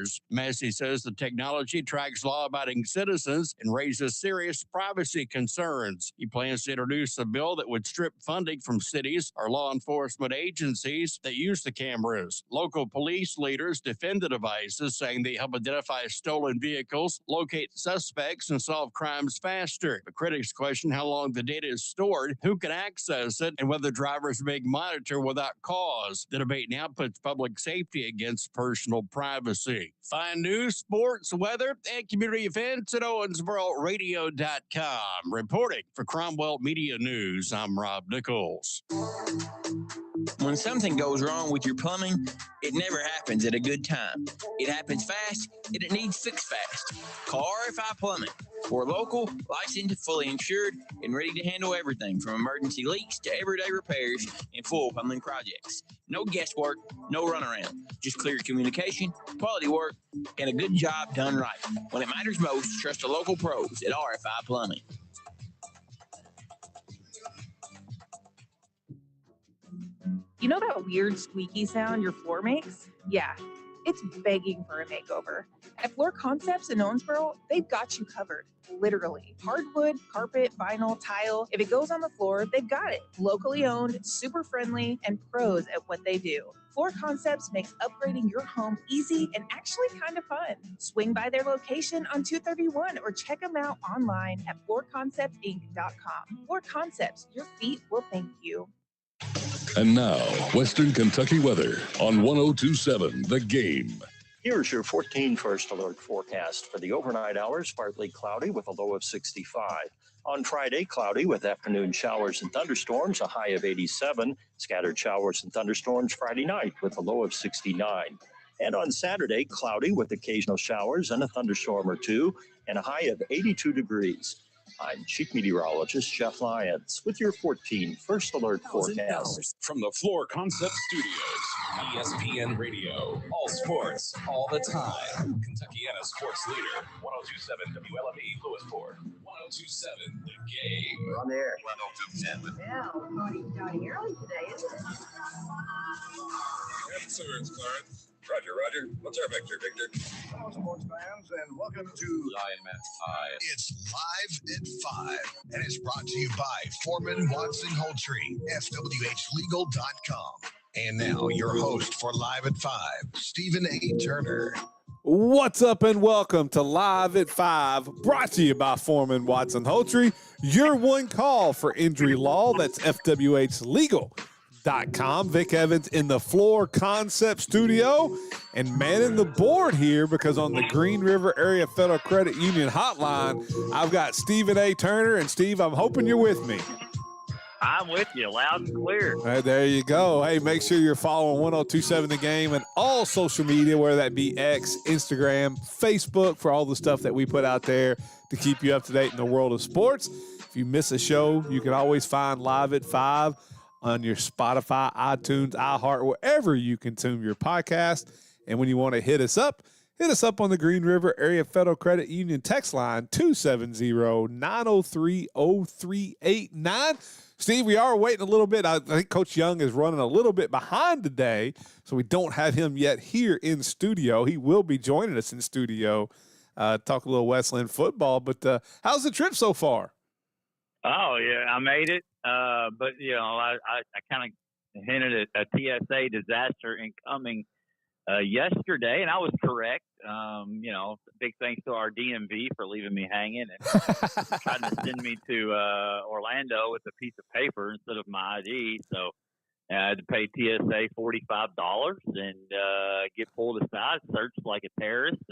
cameras. Massey says the technology tracks law-abiding citizens and raises serious privacy concerns. He plans to introduce a bill that would strip funding from cities or law enforcement agencies that use the cameras. Local police leaders defend the devices, saying they help identify stolen vehicles, locate suspects, and solve crimes faster. But critics question how long the data is stored, who can access it, and whether drivers are being monitored without cause. The debate now puts public safety against personal privacy. Find news, sports, weather, and community events at OwensboroRadio.com. Reporting for Cromwell Media News, I'm Rob Nichols. When something goes wrong with your plumbing, it never happens at a good time. It happens fast, and it needs fixed fast. Call RFI Plumbing. We're local, licensed, fully insured, and ready to handle everything from emergency leaks to everyday repairs and full plumbing projects. No guesswork, no runaround. Just clear communication, quality work, and a good job done right. When it matters most, trust the local pros at RFI Plumbing. You know that weird squeaky sound your floor makes? Yeah, it's begging for a makeover. At Floor Concepts in Owensboro, they've got you covered. Literally. Hardwood, carpet, vinyl, tile. If it goes on the floor, they've got it. Locally owned, super friendly, and pros at what they do. Floor Concepts makes upgrading your home easy and actually kind of fun. Swing by their location on 231 or check them out online at floorconceptinc.com. Floor Concepts, your feet will thank you. And now, Western Kentucky weather on 102.7 The Game. Here's your 14 first alert forecast for the overnight hours. Partly cloudy with a low of 65. On Friday, cloudy with afternoon showers and thunderstorms, a high of 87. Scattered showers and thunderstorms Friday night with a low of 69. And on Saturday, cloudy with occasional showers and a thunderstorm or two, and a high of 82 degrees. I'm Chief Meteorologist Jeff Lyons with your 14 first alert forecast. From the Floor Concept Studios, ESPN Radio, all sports, all the time. Kentuckiana sports leader, 102.7 WLME Lewisport, 102.7 The Game. We're on the air. 102.7. Yeah, we're starting early today, isn't it? Yes, sir, it's Clarence. Roger. What's our vector, Victor? Hello, sports fans, and welcome to Lion Man 5. It's Live at 5, and it's brought to you by Foreman Watson Holtree, FWHlegal.com. And now, your host for Live at 5, Stephen A. Turner. What's up, and welcome to Live at 5, brought to you by Foreman Watson Holtree, your one call for injury law. That's FWHlegal.com. Vic Evans in the Floor Concept Studio and manning the board here because on the Green River Area Federal Credit Union hotline, I've got Stephen A. Turner. And Steve, I'm hoping you're with me. I'm with you, loud and clear. All right, there you go. Hey, make sure you're following 102.7 The Game and all social media, whether that be X, Instagram, Facebook, for all the stuff that we put out there to keep you up to date in the world of sports. If you miss a show, you can always find Live at 5 on your Spotify, iTunes, iHeart, wherever you consume your podcast. And when you want to hit us up on the Green River Area Federal Credit Union text line, 270-903-0389. Steve, we are waiting a little bit. I think Coach Young is running a little bit behind today, so we don't have him yet here in studio. He will be joining us in studio, talk a little Westland football. But how's the trip so far? Oh, yeah, I made it. But, you know, I kind of hinted at a TSA disaster incoming yesterday, and I was correct. You know, big thanks to our DMV for leaving me hanging and trying to send me to Orlando with a piece of paper instead of my ID. So I had to pay TSA $45 and get pulled aside, searched like a terrorist,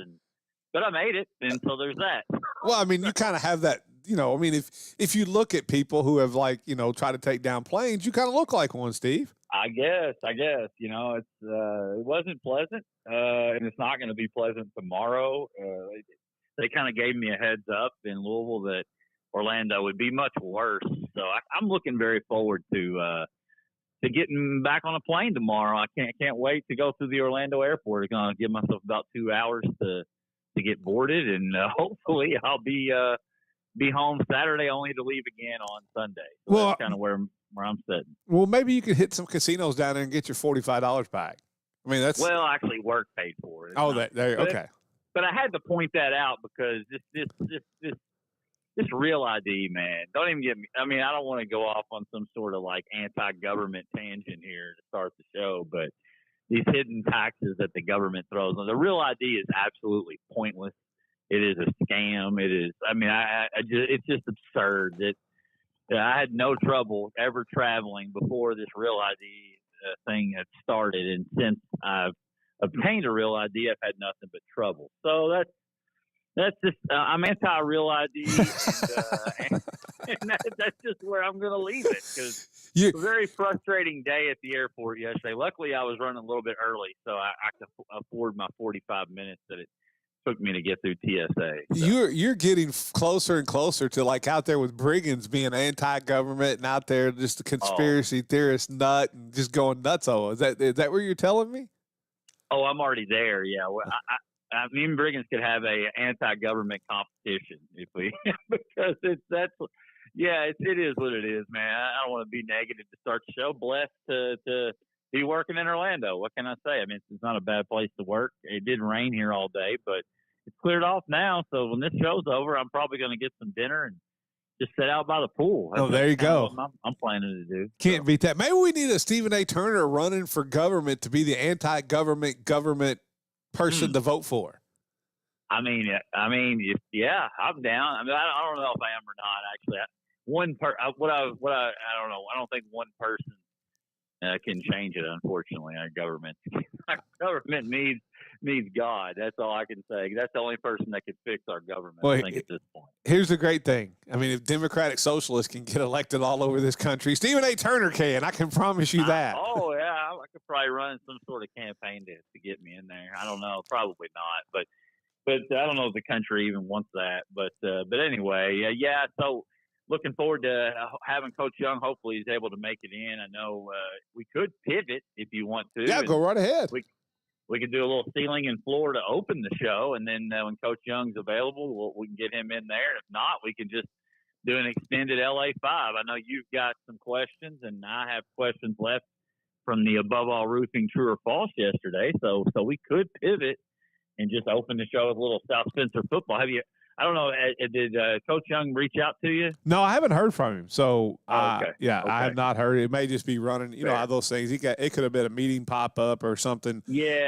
but I made it, and so there's that. Well, I mean, you kind of have that. You know, I mean, if you look at people who have, like, you know, tried to take down planes, you kind of look like one, Steve. I guess, you know, it wasn't pleasant, and it's not going to be pleasant tomorrow. They kind of gave me a heads up in Louisville that Orlando would be much worse. So I'm looking very forward to getting back on a plane tomorrow. I can't wait to go through the Orlando airport. I'm going to give myself about 2 hours to get boarded, and hopefully I'll be home Saturday, only to leave again on Sunday. So that's kind of where I'm sitting. Well, maybe you could hit some casinos down there and get your $45 back. I mean, that's actually work paid for it. Okay. But I had to point that out because this Real ID, man, don't even get me. I mean, I don't want to go off on some sort of like anti-government tangent here to start the show, but these hidden taxes that the government throws on the Real ID is absolutely pointless. It is a scam. It is. I mean, it's just absurd that I had no trouble ever traveling before this Real ID thing had started, and since I've obtained a Real ID, I've had nothing but trouble. So that's just I'm anti-Real ID, and that's just where I'm going to leave it because it's a very frustrating day at the airport yesterday. Luckily, I was running a little bit early, so I could afford my 45 minutes that it took me to get through TSA. So. You're getting closer and closer to like out there with Briggins being anti-government and out there just a conspiracy theorist nut and just going nutso. Is that what you're telling me? Oh, I'm already there. Yeah. Well, me and Briggins could have a anti-government competition if we because it is what it is, man. I don't want to be negative to start the show. Blessed to be working in Orlando. What can I say? I mean, it's not a bad place to work. It didn't rain here all day, but it's cleared off now. So when this show's over, I'm probably going to get some dinner and just sit out by the pool. There you go. What I'm planning to do. Can't beat that. Maybe we need a Stephen A. Turner running for government to be the anti-government person to vote for. I mean, yeah, I'm down. I mean, I don't know if I am or not. Actually, I don't know. I don't think one person can change it. Unfortunately, our government needs God. That's all I can say. That's the only person that could fix our government. I think at this point. Here's the great thing. I mean, if Democratic Socialists can get elected all over this country, Stephen A. Turner can. I can promise you that. Oh yeah, I could probably run some sort of campaign to get me in there. I don't know. Probably not, but I don't know if the country even wants that. But anyway, yeah. So looking forward to having Coach Young. Hopefully he's able to make it in. I know we could pivot if you want to. Yeah, go right ahead. We could do a little ceiling and floor to open the show, and then when Coach Young's available, we can get him in there. If not, we can just do an extended LA 5. I know you've got some questions, and I have questions left from the Above All Roofing True or False yesterday. So we could pivot and just open the show with a little South Spencer football. I don't know, did Coach Young reach out to you? No, I haven't heard from him. So, okay. I have not heard. It may just be running, how those things. It could have been a meeting pop up or something.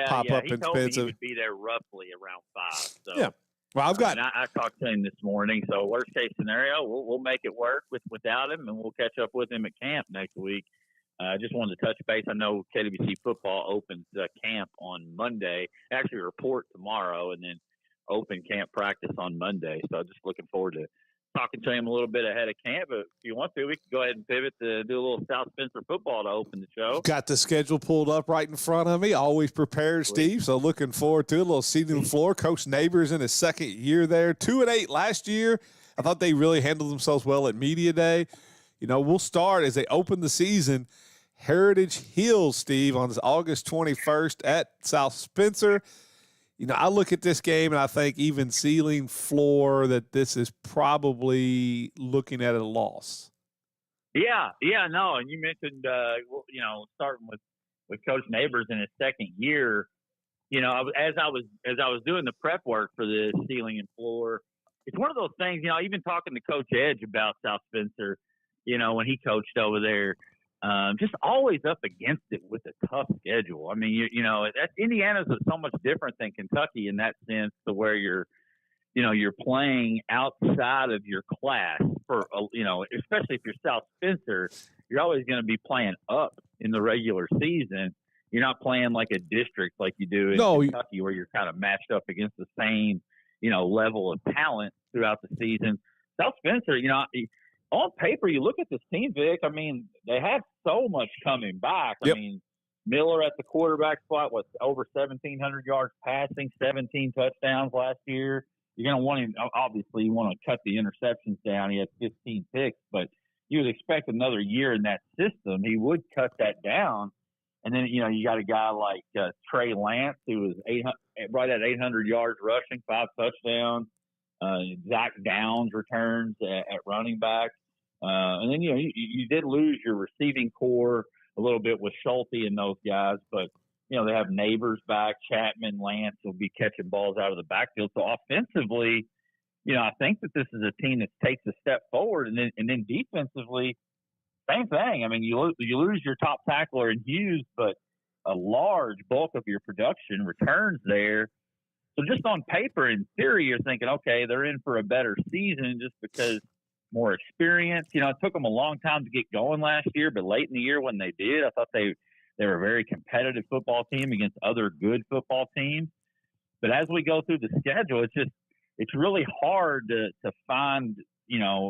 Pop up he in told Spencer. Me he would be there roughly around 5. So. Yeah. Well, I've got. I talked to him this morning. So worst case scenario, we'll make it work without him, and we'll catch up with him at camp next week. I just wanted to touch base. I know KWC football opens camp on Monday. Actually, report tomorrow, and then open camp practice on Monday. So just looking forward to talking to him a little bit ahead of camp. But if you want to, we can go ahead and pivot to do a little South Spencer football to open the show. Got the schedule pulled up right in front of me. Always prepared, Steve. So looking forward to it. A little seat on the floor. Coach Neighbors in his second year there. 2-8 last year. I thought they really handled themselves well at Media Day. We'll start as they open the season. Heritage Hills, Steve, on August 21st at South Spencer. I look at this game and I think even ceiling floor that this is probably looking at a loss. Yeah, no. And you mentioned, starting with Coach Neighbors in his second year. As I was doing the prep work for this ceiling and floor, it's one of those things. Even talking to Coach Edge about South Spencer, when he coached over there. Just always up against it with a tough schedule. I mean, Indiana's so much different than Kentucky in that sense, to where you're playing outside of your class for, especially if you're South Spencer, you're always going to be playing up in the regular season. You're not playing like a district like you do in Kentucky, where you're kind of matched up against the same, level of talent throughout the season. South Spencer, on paper, you look at this team, Vic. I mean, they have so much coming back. Yep. I mean, Miller at the quarterback spot was over 1,700 yards passing, 17 touchdowns last year. You're going to want him. Obviously, you want to cut the interceptions down. He had 15 picks, but you would expect another year in that system. He would cut that down. And then, you got a guy like Trey Lance, who was right at 800 yards rushing, 5 touchdowns. Zach Downs returns at running back. And then, you did lose your receiving core a little bit with Schulte and those guys, but they have neighbors back. Chapman, Lance will be catching balls out of the backfield. So offensively, I think that this is a team that takes a step forward, and then defensively, same thing. I mean, you lose your top tackler in Hughes, but a large bulk of your production returns there. So just on paper, in theory, you're thinking, okay, they're in for a better season just because more experience. It took them a long time to get going last year, but late in the year when they did, I thought they were a very competitive football team against other good football teams. But as we go through the schedule, it's really hard to find,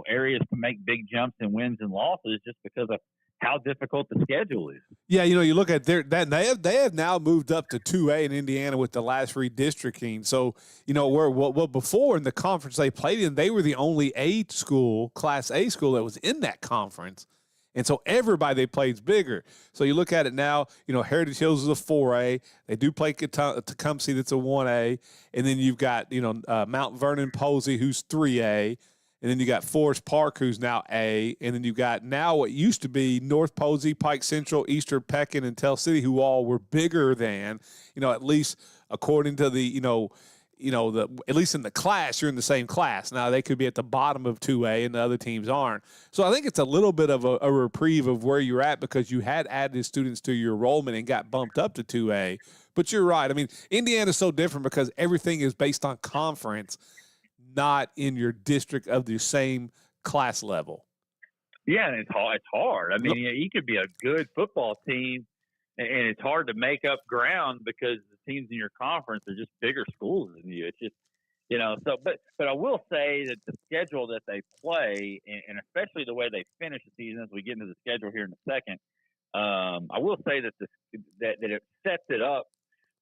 areas to make big jumps in wins and losses just because of how difficult the schedule is. Yeah, you look at they have now moved up to 2A in Indiana with the last redistricting. So, where before in the conference they played in, they were the only Class A school that was in that conference. And so everybody they played is bigger. So you look at it now, Heritage Hills is a 4A. They do play Tecumseh, that's a 1A. And then you've got, Mount Vernon Posey, who's 3A. And then you got Forest Park, who's now A. And then you got now what used to be North Posey, Pike Central, Eastern Pekin, and Tell City, who all were bigger than, at least according to the, at least in the class, you're in the same class. Now, they could be at the bottom of 2A and the other teams aren't. So I think it's a little bit of a reprieve of where you're at because you had added students to your enrollment and got bumped up to 2A. But you're right. I mean, Indiana's so different because everything is based on conference, not in your district of the same class level. Yeah, and it's hard. I mean, you could be a good football team, and it's hard to make up ground because the teams in your conference are just bigger schools than you. It's just, so, but I will say that the schedule that they play, and especially the way they finish the season as we get into the schedule here in a second, I will say that that it sets it up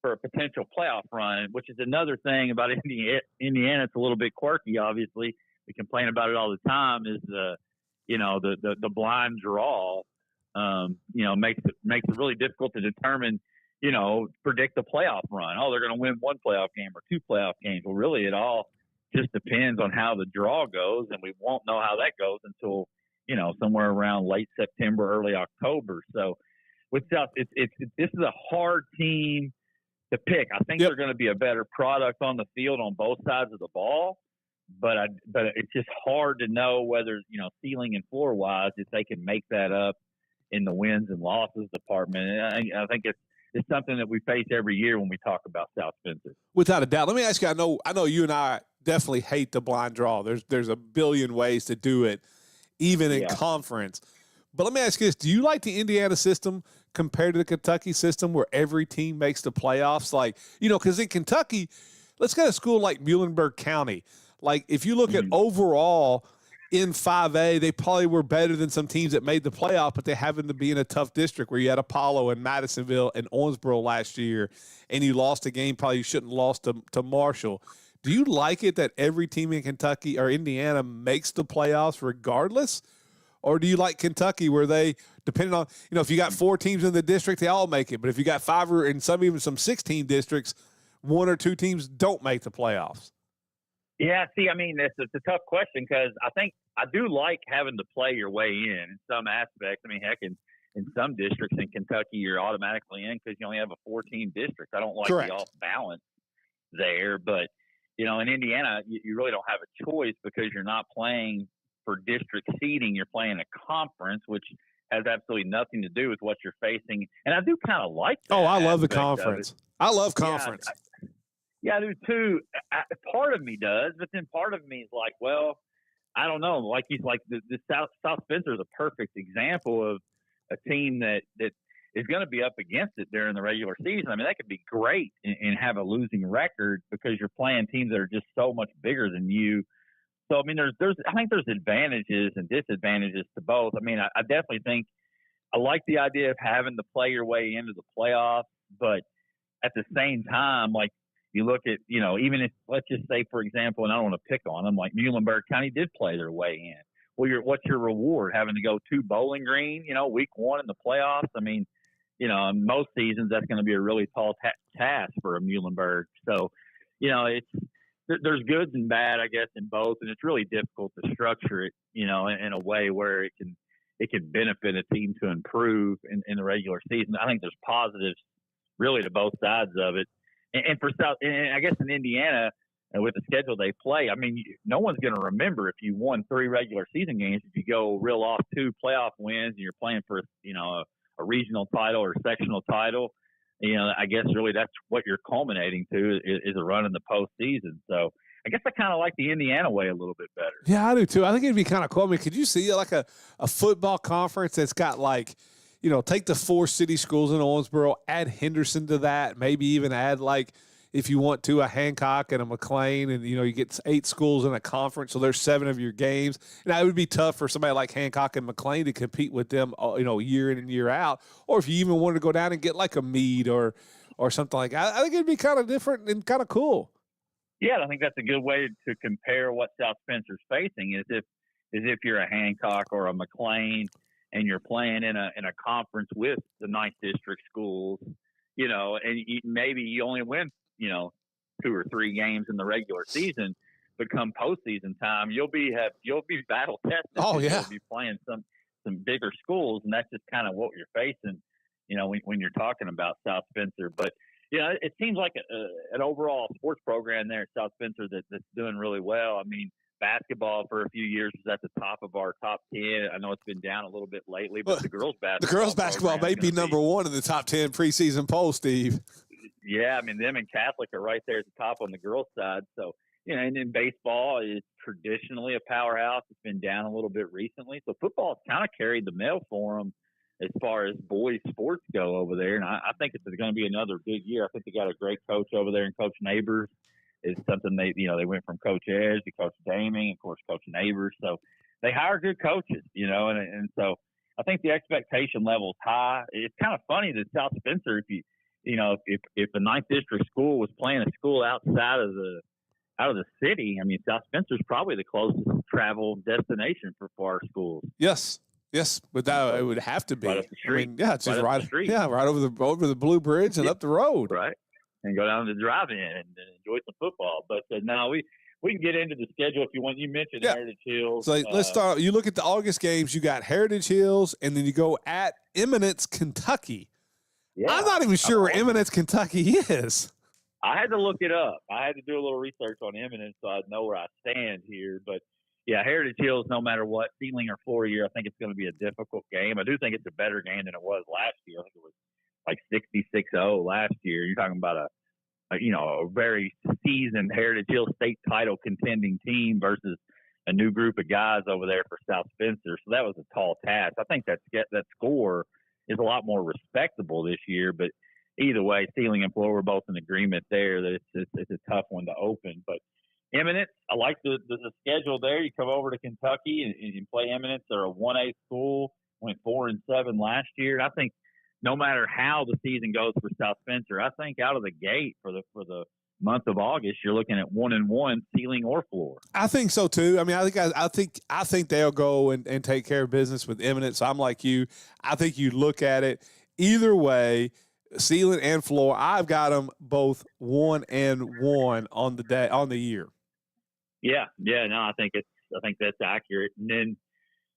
for a potential playoff run, which is another thing about Indiana. It's a little bit quirky, obviously. We complain about it all the time, is the blind draw, makes it really difficult to determine, predict the playoff run. Oh, they're going to win one playoff game or two playoff games. Well, really, it all just depends on how the draw goes, and we won't know how that goes until, somewhere around late September, early October. So with South, this is a hard team to pick. I think they're going to be a better product on the field on both sides of the ball, but it's just hard to know whether, ceiling and floor wise, if they can make that up in the wins and losses department. And I think it's something that we face every year when we talk about South Spencer. Without a doubt. Let me ask you, I know you and I definitely hate the blind draw. There's a billion ways to do it, even in conference. But let me ask you this. Do you like the Indiana system compared to the Kentucky system where every team makes the playoffs? Like, because in Kentucky, let's get a school like Muhlenberg County. Like, if you look at overall in 5A, they probably were better than some teams that made the playoff, but they happened to be in a tough district where you had Apollo and Madisonville and Owensboro last year, and you lost a game probably you shouldn't have lost to Marshall. Do you like it that every team in Kentucky or Indiana makes the playoffs regardless? Or do you like Kentucky where they, depending on, if you got 4 teams in the district, they all make it. But if you got 5 or in even some 16 districts, 1 or 2 teams don't make the playoffs? Yeah, see, I mean, it's a tough question because I think I do like having to play your way in some aspects. I mean, heck, in some districts in Kentucky, you're automatically in because you only have a 4-team district. I don't like the off balance there. But, in Indiana, you really don't have a choice because you're not playing for district seeding. You're playing a conference, which has absolutely nothing to do with what you're facing. And I do kind of like that. Oh, I love the conference. I love conference. Yeah, I do too. Part of me does, but then part of me is like, well, I don't know. Like the South Spencer is a perfect example of a team that is going to be up against it during the regular season. I mean, that could be great and have a losing record because you're playing teams that are just so much bigger than you. So, I mean, I think there's advantages and disadvantages to both. I mean, I definitely think I like the idea of having to play your way into the playoffs, but at the same time, like you look at, even if, let's just say, for example, and I don't want to pick on them, like Muhlenberg County did play their way in. Well, what's your reward? Having to go to Bowling Green, week 1 in the playoffs? I mean, in most seasons, that's going to be a really tall task for a Muhlenberg. So, there's goods and bad, I guess, in both, and it's really difficult to structure it, in a way where it can benefit a team to improve in the regular season. I think there's positives really to both sides of it. And for South, and I guess in Indiana, with the schedule they play, I mean, no one's going to remember if you won 3 regular season games. If you go real off 2 playoff wins and you're playing for, a regional title or sectional title, I guess really that's what you're culminating to is a run in the postseason. So I guess I kind of like the Indiana way a little bit better. Yeah, I do too. I think it'd be kind of cool. I mean, could you see like a football conference that's got like, take the 4 city schools in Owensboro, add Henderson to that, maybe even add like, if you want to, a Hancock and a McLean, and, you get 8 schools in a conference, so there's 7 of your games. Now, it would be tough for somebody like Hancock and McLean to compete with them, year in and year out. Or if you even wanted to go down and get like a Meade or something like that. I think it'd be kind of different and kind of cool. Yeah, I think that's a good way to compare what South Spencer's facing is if you're a Hancock or a McLean and you're playing in a conference with the 9th district schools, and maybe you only win 2 or 3 games in the regular season, but come postseason time, you'll be battle tested. Oh yeah, you'll be playing some bigger schools, and that's just kind of what you're facing, when you're talking about South Spencer. But it seems like an overall sports program there at South Spencer that's doing really well. I mean, basketball for a few years was at the top of our top 10. I know it's been down a little bit lately, but the girls basketball may be number 1 in the top 10 preseason poll, Steve. Yeah, I mean, them and Catholic are right there at the top on the girls' side. So, and in baseball, it's traditionally a powerhouse. It's been down a little bit recently. So football's kind of carried the mail for them as far as boys sports go over there. And I think it's going to be another big year. I think they got a great coach over there, and Coach Neighbors is something they went from Coach Edge to Coach Daming, of course, Coach Neighbors. So they hire good coaches, and so I think the expectation level is high. It's kind of funny that South Spencer, if the 9th district school was playing a school outside of the city, I mean, South Spencer's probably the closest travel destination for our schools. Yes, but that it would have to be. Right up the street. I mean, it's just right. Street. Yeah, right over the Blue Bridge and up the road. Right, and go down to the drive-in and enjoy some football. But now we can get into the schedule if you want. You mentioned Heritage Hills. So let's start. You look at the August games. You got Heritage Hills, and then you go at Eminence, Kentucky. Yeah, I'm not even sure where Eminence, Kentucky is. I had to look it up. I had to do a little research on Eminence so I know where I stand here. But, yeah, Heritage Hills, no matter what, ceiling or floor year, I think it's going to be a difficult game. I do think it's a better game than it was last year. I think it was like 66-0 last year. You're talking about a very seasoned Heritage Hills state title contending team versus a new group of guys over there for South Spencer. So that was a tall task. I think that score is a lot more respectable this year, but either way, ceiling and floor were both in agreement there that it's a tough one to open. But Eminence, I like the schedule there. You come over to Kentucky and you play Eminence. They're a 1A school, went 4-7 last year. And I think no matter how the season goes for South Spencer, I think out of the gate for the month of August, you're looking at 1-1, ceiling or floor. I think so too. I mean, I think they'll go and take care of business with Eminence. I'm like you. I think you look at it either way, ceiling and floor. I've got them both 1-1 on the year. Yeah. No, I think that's accurate. And then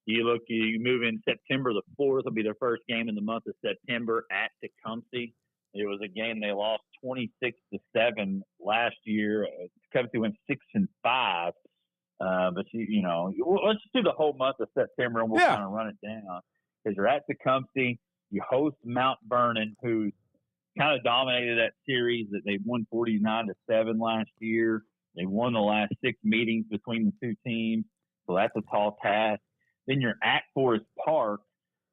you move in September the 4th will be their first game in the month of September at Tecumseh. It was a game they lost 26-7 last year. Tecumseh went 6-5. But let's just do the whole month of September and we'll kind of run it down. Because you're at Tecumseh, you host Mount Vernon, who's kind of dominated that series. That they won 49-7 last year. They won the last 6 meetings between the two teams, so that's a tall task. Then you're at Forest Park,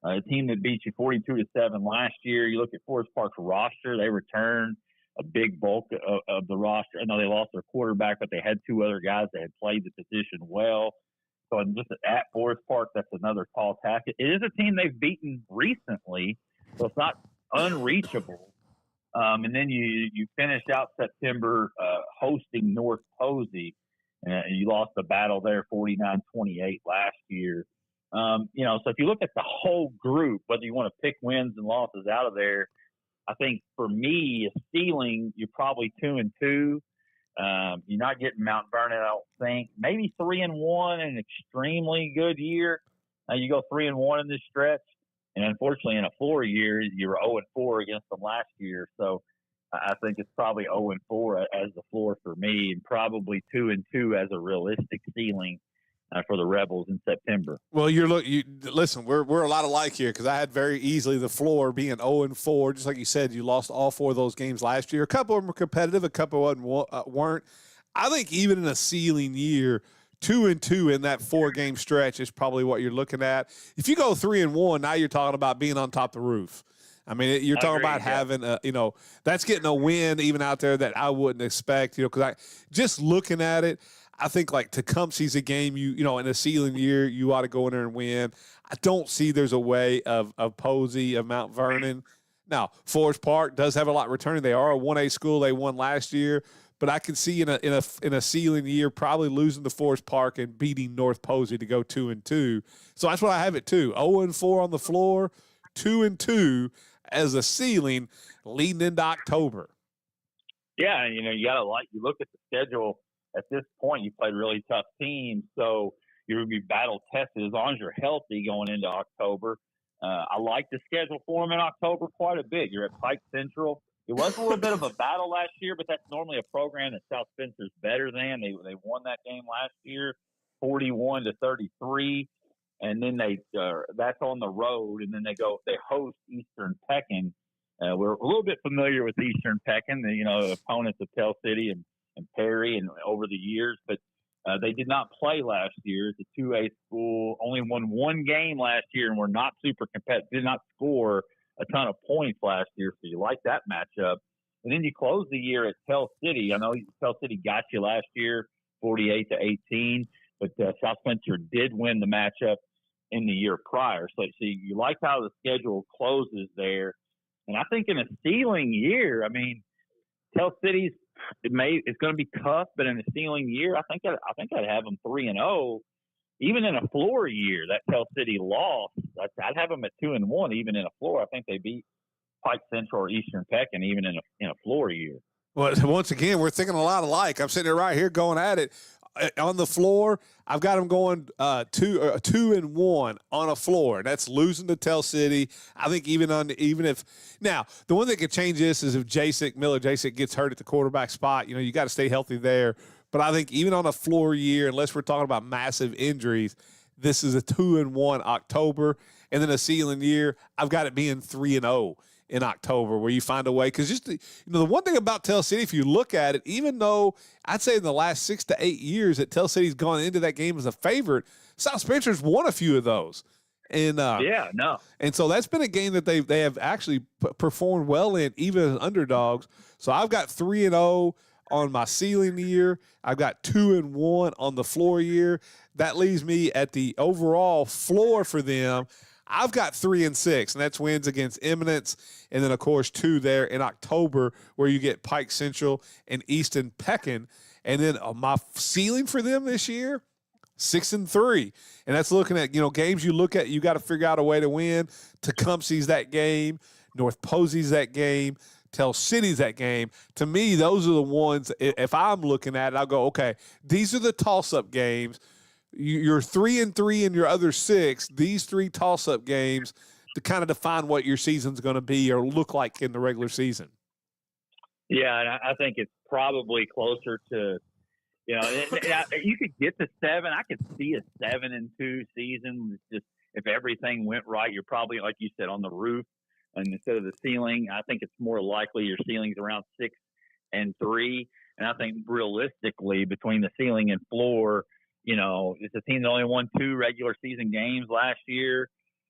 a team that beat you 42-7 last year. You look at Forest Park's roster; they returned a big bulk of the roster. I know they lost their quarterback, but they had 2 other guys that had played the position well. So just at Forest Park, that's another tall task. It is a team they've beaten recently, so it's not unreachable. And then you finished out September hosting North Posey, and you lost the battle there 49-28 last year. So if you look at the whole group, whether you want to pick wins and losses out of there, I think for me, a ceiling, you're probably 2-2. You're not getting Mount Vernon, I don't think. Maybe 3-1 in an extremely good year. You go 3-1 in this stretch. And unfortunately, in a floor year, you were 0-4 against them last year. So I think it's probably 0-4 as the floor for me, and probably 2-2 as a realistic ceiling for the Rebels in September. Well, listen, we're a lot alike here because I had very easily the floor being 0-4. Just like you said, you lost all 4 of those games last year. A couple of them were competitive, a couple of them weren't. I think even in a ceiling year, 2-2 in that 4-game stretch is probably what you're looking at. If you go 3-1, now you're talking about being on top of the roof. I mean, you're talking about having that's getting a win even out there that I wouldn't expect, because just looking at it, I think like Tecumseh's a game in a ceiling year, you ought to go in there and win. I don't see there's a way of Posey, of Mount Vernon. Now, Forest Park does have a lot returning. They are a 1A school. They won last year. But I can see in a ceiling year probably losing to Forest Park and beating North Posey to go 2-2. So that's what I have it too. 0-4 on the floor, 2-2 as a ceiling leading into October. Yeah, you look at the schedule at this point. You played really tough teams, so you're going to be battle tested as long as you're healthy going into October. I like the schedule for them in October quite a bit. You're at Pike Central. It was a little bit of a battle last year, but that's normally a program that South Spencer's better than. They won that game last year, 41-33, and then that's on the road, and then they host Eastern Pekin. We're a little bit familiar with Eastern Pekin, the opponents of Tell City and Perry, and over the years, but they did not play last year. It's a 2A school, only won 1 game last year, and were not super competitive. Did not score a ton of points last year, so you like that matchup. And then you close the year at Tell City. I know Tell City got you last year, 48-18, but South Spencer did win the matchup in the year prior. So you like how the schedule closes there. And I think in a ceiling year, I mean, Tell City's it's going to be tough, but in a ceiling year, I think I'd have them 3-0. Even in a floor year, that Tell City lost, I'd have them at 2-1. Even in a floor, I think they beat Pike Central or Eastern Pekin, even in a floor year. Well, once again, we're thinking a lot alike. I'm sitting there right here going at it. On the floor, I've got them going 2-1 on a floor. That's losing to Tell City. I think even if now the one that could change this is if Miller Jacek gets hurt at the quarterback spot. You got to stay healthy there. But I think even on a floor year, unless we're talking about massive injuries, this is a 2-1 October, and then a ceiling year, I've got it being 3-0 in October, where you find a way. Because just the one thing about Tell City, if you look at it, even though I'd say in the last 6 to 8 years that Tell City's gone into that game as a favorite, South Spencer's won a few of those. And and so that's been a game that they have actually performed well in, even as underdogs. So I've got 3-0 on my ceiling year. I've got 2-1 on the floor year. That leaves me at the overall floor for them. I've got 3-6, and that's wins against Eminence, and then of course 2 there in October, where you get Pike Central and Easton Pekin. And then my ceiling for them this year, 6-3, and that's looking at games you look at. You got to figure out a way to win. Tecumseh's that game, North Posey's that game, Tell City's that game. To me, those are the ones, if I'm looking at it, I'll go, okay, these are the toss-up games. You're 3-3 in your other 6. These 3 toss-up games to kind of define what your season's going to be or look like in the regular season. Yeah, and I think it's probably closer to, you could get to 7. I could see a 7-2 season. It's just if everything went right, you're probably, like you said, on the roof. And instead of the ceiling, I think it's more likely your ceiling's around 6-3. And I think realistically, between the ceiling and floor, it's a team that only won 2 regular season games last year.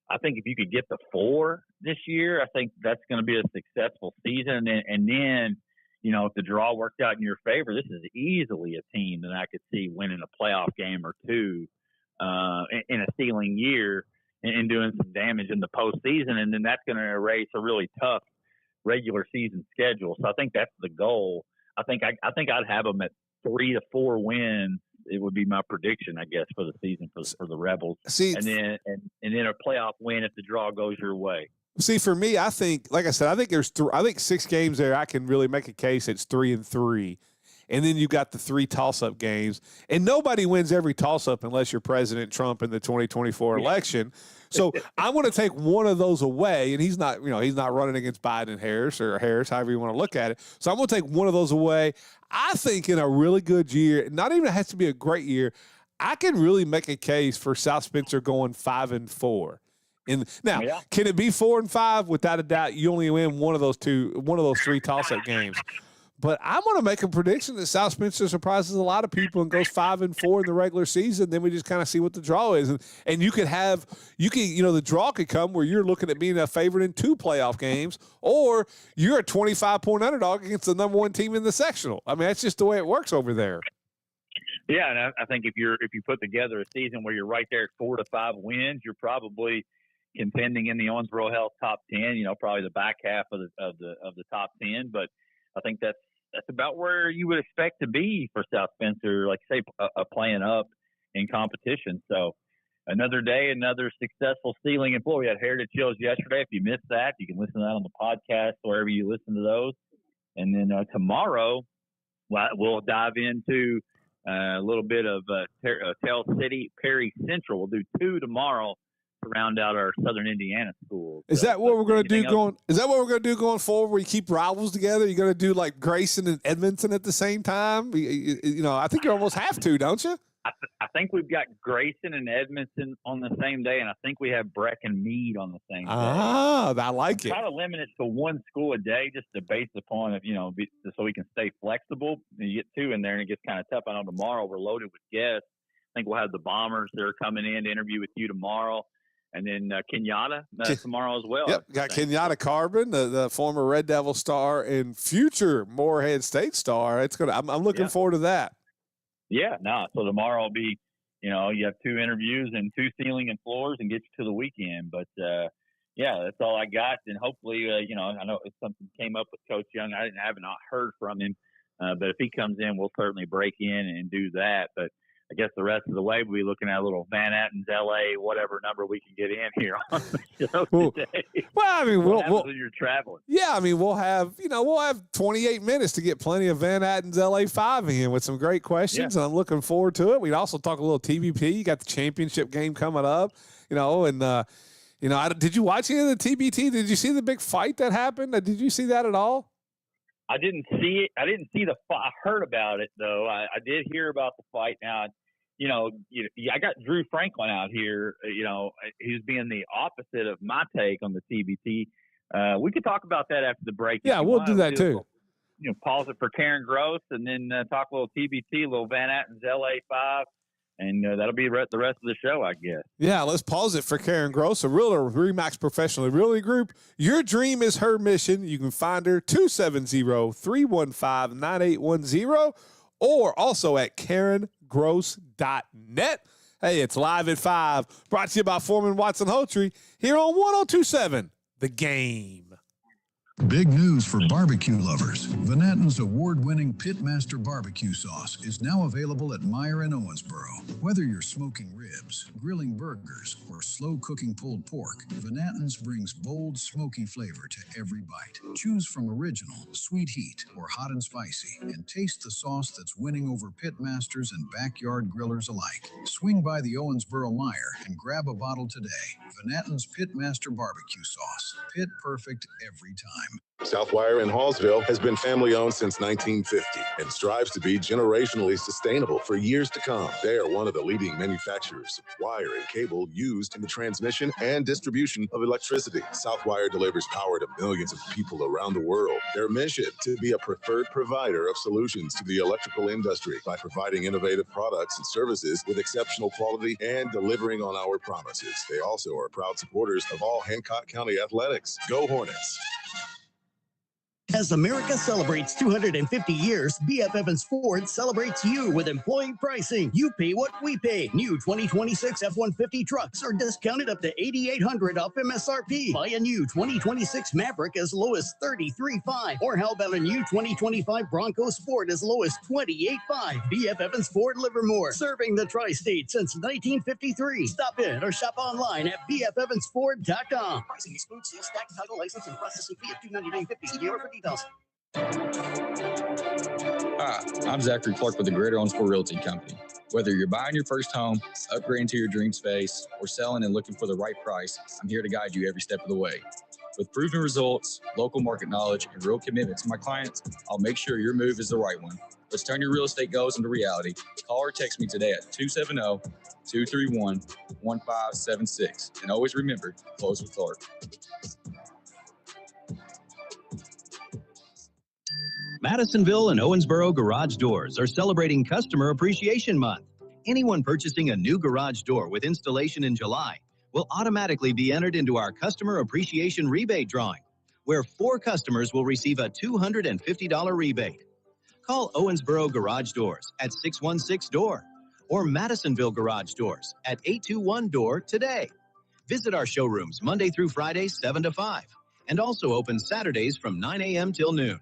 I think if you could get to 4 this year, I think that's going to be a successful season. And then, if the draw worked out in your favor, this is easily a team that I could see winning a playoff game or 2 in a ceiling year. And doing some damage in the postseason, and then that's going to erase a really tough regular season schedule. So I think that's the goal. I think I'd have them at 3 to 4 wins. It would be my prediction, I guess, for the season for the Rebels. And then a playoff win if the draw goes your way. See, for me, I think, like I said, I think there's 6 games there. I can really make a case it's 3-3. and then you got the 3 toss-up games. And nobody wins every toss-up unless you're President Trump in the 2024 election. So I'm going to take one of those away, and he's not running against Biden and Harris, however you want to look at it. So I'm going to take one of those away. I think in a really good year, not even it has to be a great year, I can really make a case for South Spencer going 5-4. Now, can it be 4-5? Without a doubt, you only win one of those 3 toss-up games. But I'm going to make a prediction that South Spencer surprises a lot of people and goes 5-4 in the regular season. Then we just kind of see what the draw is, and the draw could come where you're looking at being a favorite in 2 playoff games, or you're a 25-point underdog against the number 1 team in the sectional. I mean, that's just the way it works over there. Yeah, and I think if you put together a season where you're right there at 4 to 5 wins, you're probably contending in the Owensboro Health top 10. Probably the back half of the top 10, but I think that's about where you would expect to be for South Spencer, like say, playing up in competition. So another day, another successful Steeling and Floor. We had Heritage Hills yesterday. If you missed that, you can listen to that on the podcast, wherever you listen to those. And then tomorrow, we'll dive into a little bit of Tell City, Perry Central. We'll do 2 tomorrow to round out our Southern Indiana schools. Is that what we're going to do going forward? Where you keep rivals together? You going to do like Grayson and Edmonton at the same time? I think you almost have to, don't you? I think we've got Grayson and Edmonton on the same day, and I think we have Breck and Meade on the same day. Ah, I like it. Try to limit it to 1 school a day, just to base upon it, so we can stay flexible. You get 2 in there, and it gets kind of tough. I know tomorrow we're loaded with guests. I think we'll have the Bombers that are coming in to interview with you tomorrow. And then Kenyatta tomorrow as well. Yep, got Kenyatta Carbon, the former Red Devil star and future Moorhead State star. I'm looking forward to that. Yeah, so tomorrow will be, you have 2 interviews and 2 ceiling and floors and get you to the weekend. But that's all I got. And hopefully, I know if something came up with Coach Young, I have not heard from him. But if he comes in, we'll certainly break in and do that. But I guess the rest of the way we'll be looking at a little Van Atten's LA, whatever number we can get in here on the show today. Well, I mean, when you're traveling. Yeah, I mean, we'll have 28 minutes to get plenty of Van Atten's LA 5 in with some great questions, and I'm looking forward to it. We'd also talk a little TBP. You got the championship game coming up, did you watch any of the TBT? Did you see the big fight that happened? Did you see that at all? I didn't see it. I didn't see the fight. I heard about it, though. I did hear about the fight. Now, I got Drew Franklin out here. He's being the opposite of my take on the TBT. We could talk about that after the break. Yeah, we'll do that too. Pause it for Karen Gross, and then talk a little TBT, a little Van Atten's LA 5. And that'll be the rest of the show, I guess. Yeah, let's pause it for Karen Gross, a realtor with RE/MAX Professional Realty Group. Your dream is her mission. You can find her 270-315-9810 or also at KarenGross.net. Hey, it's Live at 5, brought to you by Foreman Watson Holtree here on 102.7 The Game. Big news for barbecue lovers. Van Atten's award-winning Pitmaster barbecue sauce is now available at Meyer in Owensboro. Whether you're smoking ribs, grilling burgers, or slow-cooking pulled pork, Van Atten's brings bold, smoky flavor to every bite. Choose from original, sweet heat, or hot and spicy, and taste the sauce that's winning over pitmasters and backyard grillers alike. Swing by the Owensboro Meyer and grab a bottle today. Van Atten's Pitmaster barbecue sauce. Pit perfect every time. Southwire in Hallsville has been family-owned since 1950 and strives to be generationally sustainable for years to come. They are one of the leading manufacturers of wire and cable used in the transmission and distribution of electricity. Southwire delivers power to millions of people around the world. Their mission to be a preferred provider of solutions to the electrical industry by providing innovative products and services with exceptional quality and delivering on our promises. They also are proud supporters of all Hancock County athletics. Go Hornets! As America celebrates 250 years, B.F. Evans Ford celebrates you with employee pricing. You pay what we pay. New 2026 F-150 trucks are discounted up to $8,800 off MSRP. Buy a new 2026 Maverick as low as $33,500. Or how about a new 2025 Bronco Sport as low as $28,500. B.F. Evans Ford Livermore, serving the tri-state since 1953. Stop in or shop online at bfevansford.com. Pricing excludes sales tax, title, license, and processing fee of $299.50. See dealer for details. Hi, I'm Zachary Clark with the Greater Owensboro Realty Company. Whether you're buying your first home, upgrading to your dream space, or selling and looking for the right price, I'm here to guide you every step of the way. With proven results, local market knowledge, and real commitment to my clients, I'll make sure your move is the right one. Let's turn your real estate goals into reality. Call or text me today at 270-231-1576. And always remember, close with Clark. Madisonville and Owensboro Garage Doors are celebrating Customer Appreciation Month. Anyone purchasing a new garage door with installation in July will automatically be entered into our Customer Appreciation Rebate drawing, where 4 customers will receive a $250 rebate. Call Owensboro Garage Doors at 616-DOOR or Madisonville Garage Doors at 821-DOOR today. Visit our showrooms Monday through Friday, 7 to 5, and also open Saturdays from 9 a.m. till noon.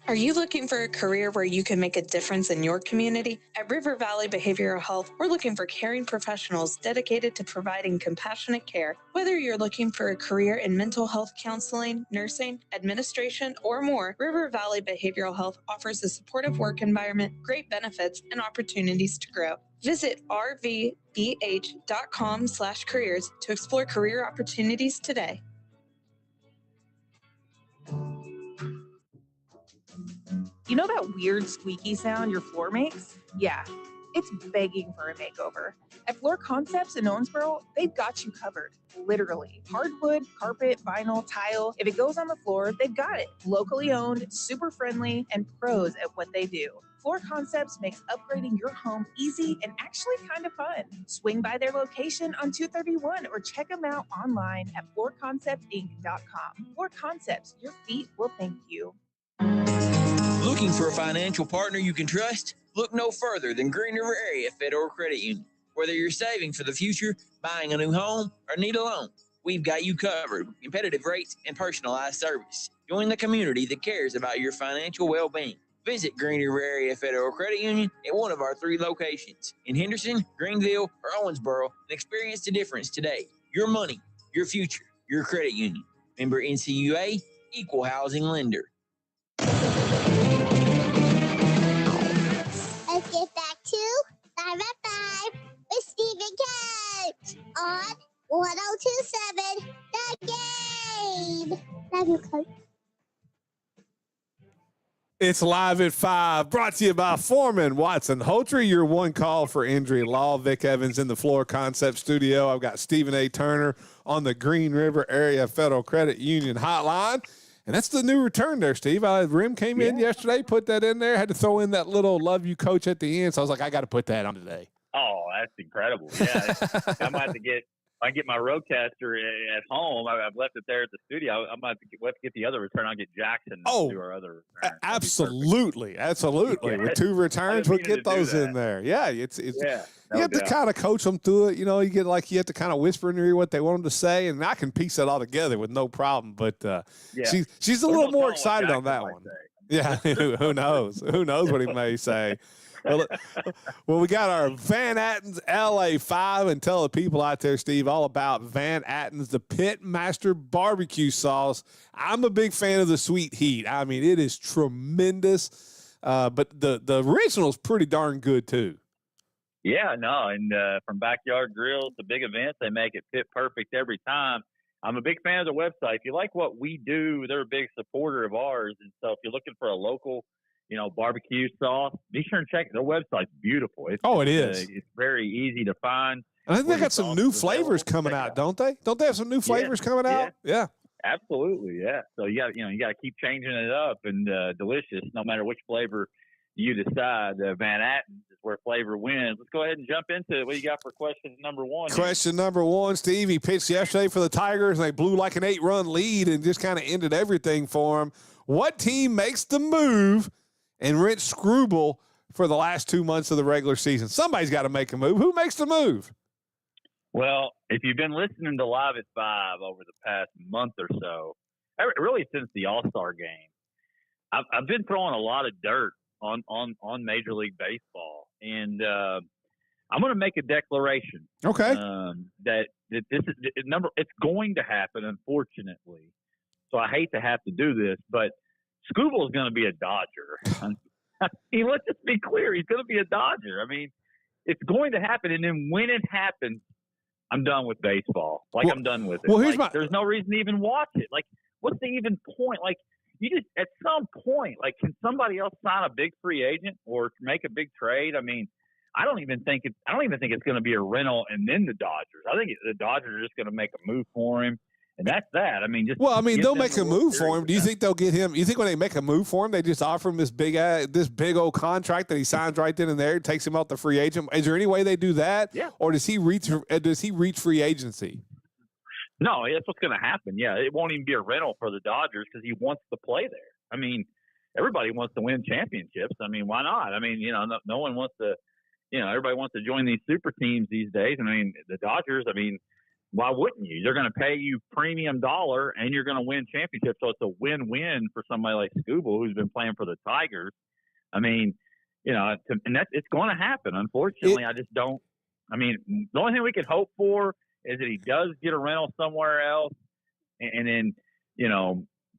Are you looking for a career where you can make a difference in your community? At River Valley Behavioral Health, we're looking for caring professionals dedicated to providing compassionate care. Whether you're looking for a career in mental health counseling, nursing, administration, or more, River Valley Behavioral Health offers a supportive work environment, great benefits, and opportunities to grow. Visit rvbh.com/careers to explore career opportunities today. You know that weird squeaky sound your floor makes? Yeah, it's begging for a makeover. At Floor Concepts in Owensboro, they've got you covered. Literally. Hardwood, carpet, vinyl, tile. If it goes on the floor, they've got it. Locally owned, super friendly, and pros at what they do. Floor Concepts makes upgrading your home easy and actually kind of fun. Swing by their location on 231 or check them out online at floorconceptinc.com. Floor Concepts, your feet will thank you. Looking for a financial partner you can trust? Look no further than Green River Area Federal Credit Union. Whether you're saving for the future, buying a new home, or need a loan, we've got you covered with competitive rates and personalized service. Join the community that cares about your financial well-being. Visit Green River Area Federal Credit Union at one of our 3 locations in Henderson, Greenville, or Owensboro and experience the difference today. Your money, your future, your credit union. Member NCUA, Equal Housing Lender. Let's get back to 5 at 5 with Steve and Coach on 1027 The Game. Love you, Coach. It's Live at 5, brought to you by Foreman Watson Holtry, your one call for injury law. Vic Evans in the Floor Concept Studio. I've got Stephen A. Turner on the Green River Area Federal Credit Union hotline. And that's the new return there, Steve. Rim came in yesterday, put that in there, had to throw in that little love you, coach, at the end. So I was like, I got to put that on today. Oh, that's incredible. Yeah. I'm about to get my Rodecaster at home. I've left it there at the studio. I'm about to get the other return. I'll get Jackson to do our other return. Absolutely. Yeah. With 2 returns, we'll get those in there. Yeah. You have to kind of coach them through it. You know, you have to kind of whisper in their ear what they want them to say, and I can piece it all together with no problem. But she's a little more excited on that one. Yeah. Who knows? Who knows what he may say? Well, we got our Van Atten's LA 5, and tell the people out there, Steve, all about Van Atten's, the Pitmaster barbecue sauce. I'm a big fan of the sweet heat. I mean, it is tremendous, but the original is pretty darn good too. Yeah, no, and from backyard grills to big events, they make it fit perfect every time. I'm a big fan of the website. If you like what we do, they're a big supporter of ours, and so if you're looking for a local barbecue sauce, be sure and check it. Their website's beautiful. It is. It's very easy to find. I think they got some new flavors coming out, don't they? Don't they have some new flavors coming out? Yeah. Absolutely, yeah. So you got to keep changing it up, and delicious no matter which flavor you decide. Van Atten's is where flavor wins. Let's go ahead and jump into it. What do you got for question number 1? Question number 1, Steve. He pitched yesterday for the Tigers, and they blew like an 8-run lead and just kind of ended everything for him. What team makes the move and rent Screwball for the last 2 months of the regular season? Somebody's got to make a move. Who makes the move? Well, if you've been listening to Live at 5 over the past month or so, really since the All-Star game, I've been throwing a lot of dirt on Major League Baseball, and I'm going to make a declaration. Okay. That this is it's going to happen, unfortunately. So I hate to have to do this, but Screwball is going to be a Dodger. I mean, let's just be clear. He's going to be a Dodger. I mean, it's going to happen. And then when it happens, I'm done with baseball. Like, I'm done with it. Well, here's there's no reason to even watch it. Like, what's the even point? Like, you just, at some point, like, can somebody else sign a big free agent or make a big trade? I mean, I don't even think it's going to be a rental and then the Dodgers. I think the Dodgers are just going to make a move for him. And that's that. I mean, they'll make a move for him. Do you think they'll get him? You think when they make a move for him, they just offer him this big old contract that he signs right then and there, takes him out the free agent? Is there any way they do that? Yeah. Or does he reach free agency? No, that's what's going to happen. Yeah, it won't even be a rental for the Dodgers because he wants to play there. I mean, everybody wants to win championships. I mean, why not? I mean, no one wants to. Everybody wants to join these super teams these days. I mean, the Dodgers. I mean, why wouldn't you? They're going to pay you premium dollar, and you're going to win championships. So it's a win-win for somebody like Scooble, who's been playing for the Tigers. I mean, and it's going to happen. Unfortunately, I just don't. I mean, the only thing we could hope for is that he does get a rental somewhere else, and then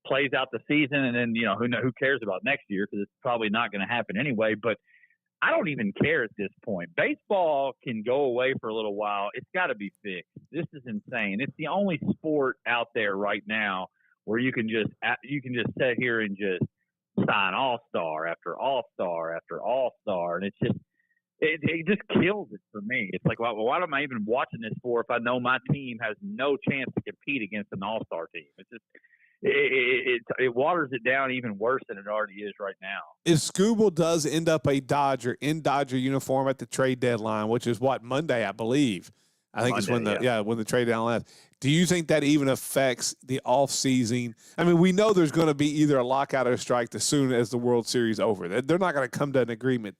plays out the season, and then who cares about next year because it's probably not going to happen anyway. But I don't even care at this point. Baseball can go away for a little while. It's got to be fixed. This is insane. It's the only sport out there right now where you can just sit here and just sign all-star after all-star after all-star, and it's just it just kills it for me. It's like, well, why am I even watching this for if I know my team has no chance to compete against an all-star team? It's just it waters it down even worse than it already is right now. If Scooble does end up a Dodger in Dodger uniform at the trade deadline, which is Monday, I believe. I think it's when the trade deadline. Do you think that even affects the offseason? I mean, we know there's going to be either a lockout or a strike as soon as the World Series over. They're not going to come to an agreement,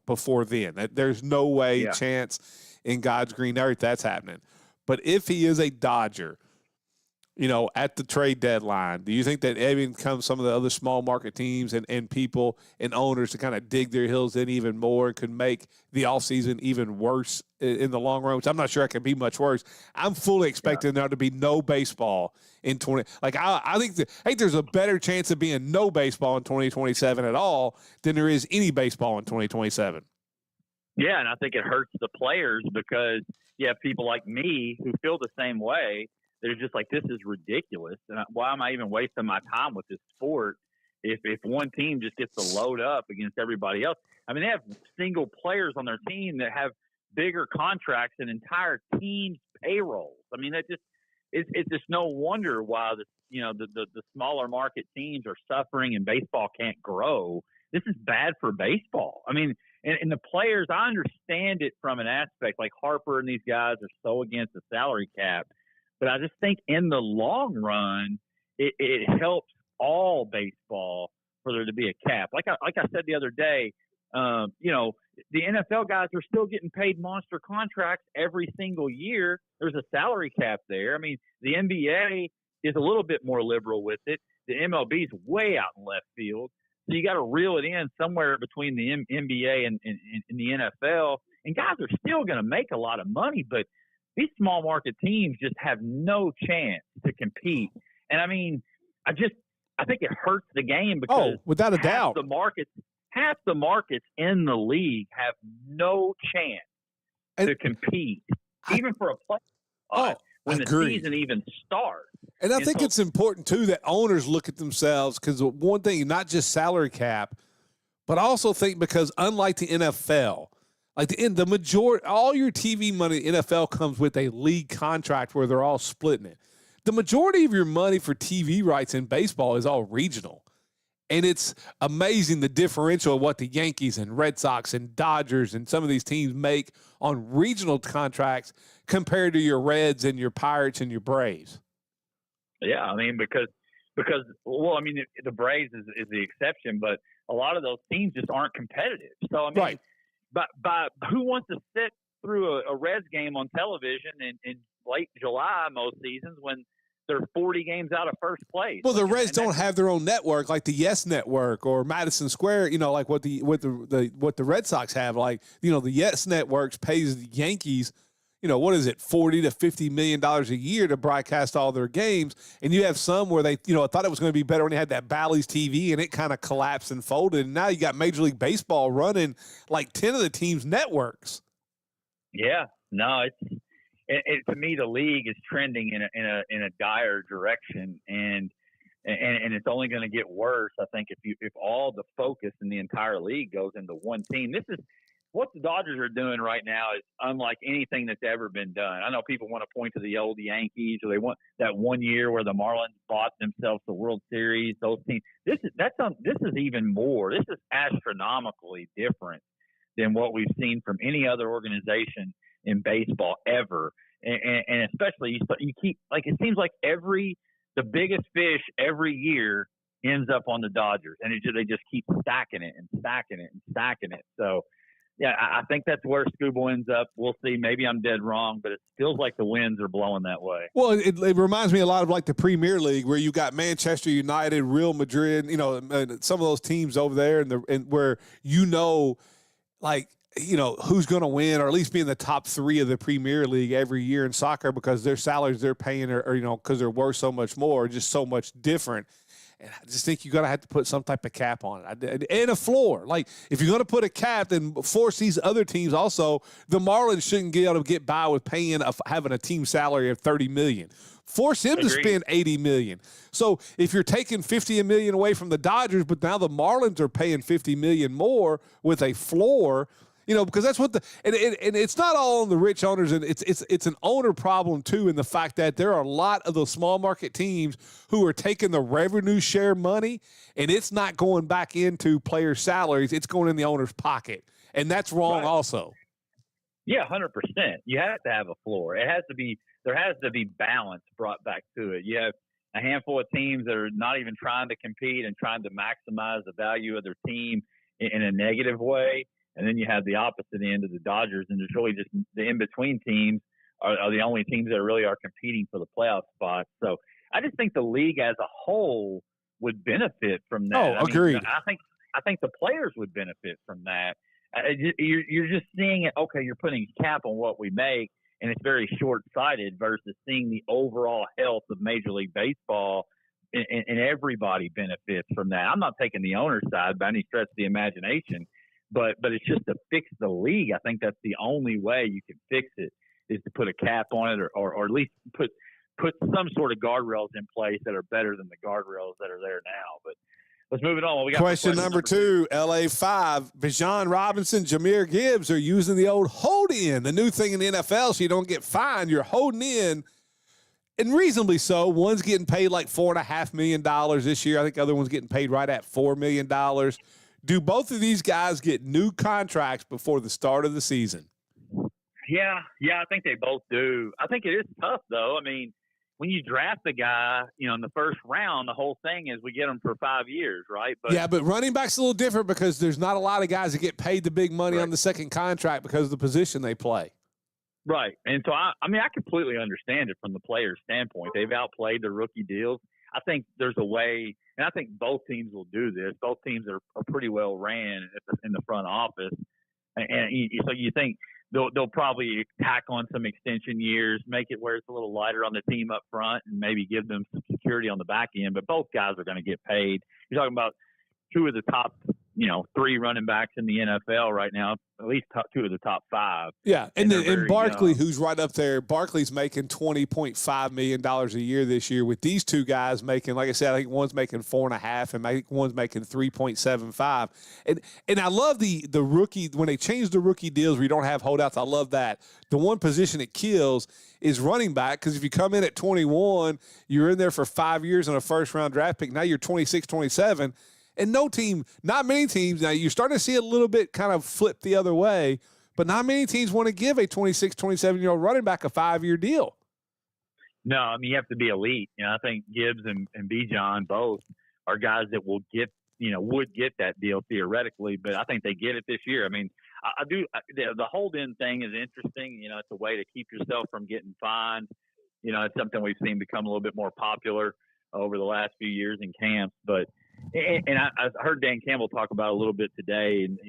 before then. There's no way, chance in God's green earth that's happening. But if he is a Dodger, at the trade deadline, do you think that even comes some of the other small market teams and people and owners to kind of dig their heels in even more and could make the offseason even worse in the long run? Which I'm not sure it can be much worse. I'm fully expecting there to be no baseball in 20. Like I think there's a better chance of being no baseball in 2027 at all than there is any baseball in 2027. Yeah, and I think it hurts the players because you have people like me who feel the same way. They're just like, this is ridiculous. And why am I even wasting my time with this sport if one team just gets to load up against everybody else? I mean, they have single players on their team that have bigger contracts than entire teams' payrolls. I mean, it's just no wonder why the smaller market teams are suffering and baseball can't grow. This is bad for baseball. I mean, and the players, I understand it from an aspect like Harper and these guys are so against the salary cap. But I just think in the long run, it helps all baseball for there to be a cap. Like I said the other day, the NFL guys are still getting paid monster contracts every single year. There's a salary cap there. I mean, the NBA is a little bit more liberal with it. The MLB is way out in left field. So you got to reel it in somewhere between the NBA and the NFL. And guys are still going to make a lot of money, but these small market teams just have no chance to compete. And I mean, I think it hurts the game because without a doubt, half the markets in the league have no chance to compete, even for a play. When the season even starts. And I think it's important too that owners look at themselves because one thing, not just salary cap, but I also think because unlike the NFL, like the majority, all your TV money in NFL comes with a league contract where they're all splitting it. The majority of your money for TV rights in baseball is all regional. And it's amazing the differential of what the Yankees and Red Sox and Dodgers and some of these teams make on regional contracts compared to your Reds and your Pirates and your Braves. Yeah, I mean, because the Braves is the exception, but a lot of those teams just aren't competitive. So, I mean, But who wants to sit through a Reds game on television in late July most seasons when they're 40 games out of first place? Well, the Reds don't have their own network like the Yes Network or Madison Square. Like what the Red Sox have. Like the Yes Networks pays the Yankees, what is it, $40 to $50 million a year to broadcast all their games. And you have some where they, thought it was going to be better when they had that Bally's TV and it kind of collapsed and folded. And now you got Major League Baseball running like 10 of the team's networks. Yeah, no, it to me, the league is trending in a dire direction, and it's only going to get worse. I think if all the focus in the entire league goes into one team. This is what the Dodgers are doing right now is unlike anything that's ever been done. I know people want to point to the old Yankees, or they want that one year where the Marlins bought themselves the World Series. Those teams. This is even more. This is astronomically different than what we've seen from any other organization in baseball ever. And especially you keep, like, it seems like the biggest fish every year ends up on the Dodgers, and they just keep stacking it and stacking it and stacking it. So, yeah, I think that's where Scooble ends up. We'll see. Maybe I'm dead wrong, but it feels like the winds are blowing that way. Well, it reminds me a lot of like the Premier League, where you got Manchester United, Real Madrid, some of those teams over there, and where who's going to win, or at least be in the top 3 of the Premier League every year in soccer, because their salaries they're paying are because they're worth so much more, just so much different. And I just think you're going to have to put some type of cap on it and a floor. Like, if you're going to put a cap, then force these other teams also. The Marlins shouldn't be able to get by with having a team salary of $30 million. Force him to spend $80 million. So if you're taking $50 million away from the Dodgers, but now the Marlins are paying $50 million more with a floor, because that's what and it's not all on the rich owners, and it's an owner problem too, in the fact that there are a lot of those small market teams who are taking the revenue share money, and it's not going back into player salaries, it's going in the owner's pocket, and that's wrong also. Yeah, 100%. You have to have a floor. There has to be balance brought back to it. You have a handful of teams that are not even trying to compete and trying to maximize the value of their team in a negative way. And then you have the opposite end of the Dodgers, and there's really just the in-between teams are the only teams that really are competing for the playoff spots. So I just think the league as a whole would benefit from that. Agreed. I think the players would benefit from that. You're just seeing it. Okay, you're putting a cap on what we make, and it's very short-sighted versus seeing the overall health of Major League Baseball, and everybody benefits from that. I'm not taking the owner's side by any stretch of the imagination. But it's just to fix the league. I think that's the only way you can fix it, is to put a cap on it, or at least put some sort of guardrails in place that are better than the guardrails that are there now. But let's move it on. We got question number 2, LA 5. Bijan Robinson, Jahmyr Gibbs are using the old hold in, the new thing in the NFL, so you don't get fined. You're holding in, and reasonably so. One's getting paid like $4.5 million this year. I think the other one's getting paid right at $4 million. Do both of these guys get new contracts before the start of the season? Yeah, I think they both do. I think it is tough, though. I mean, when you draft a guy, in the first round, the whole thing is we get them for 5 years, right? But running back's a little different, because there's not a lot of guys that get paid the big money on the second contract because of the position they play. Right. And so, I completely understand it from the player's standpoint. They've outplayed their rookie deals. I think there's a way, and I think both teams will do this. Both teams are pretty well ran in the front office. And so you think they'll probably tack on some extension years, make it where it's a little lighter on the team up front, and maybe give them some security on the back end. But both guys are going to get paid. You're talking about 2 of the top, 3 running backs in the NFL right now, at least 2 of the top 5. Yeah, and Barkley, who's right up there. Barkley's making $20.5 million a year this year, with these 2 guys making, like I said, I think one's making 4.5, and I think one's making 3.75. And I love the rookie, when they change the rookie deals where you don't have holdouts. I love that. The one position it kills is running back, because if you come in at 21, you're in there for 5 years on a first-round draft pick. Now you're 26, 27. And not many teams, now you're starting to see a little bit kind of flip the other way, but not many teams want to give a 26, 27-year-old running back a 5-year deal. No, you have to be elite. I think Gibbs and Bijan both are guys that will get, would get that deal theoretically, but I think they get it this year. I do. The hold-in thing is interesting. It's a way to keep yourself from getting fined. It's something we've seen become a little bit more popular over the last few years in camps, but And I heard Dan Campbell talk about it a little bit today, and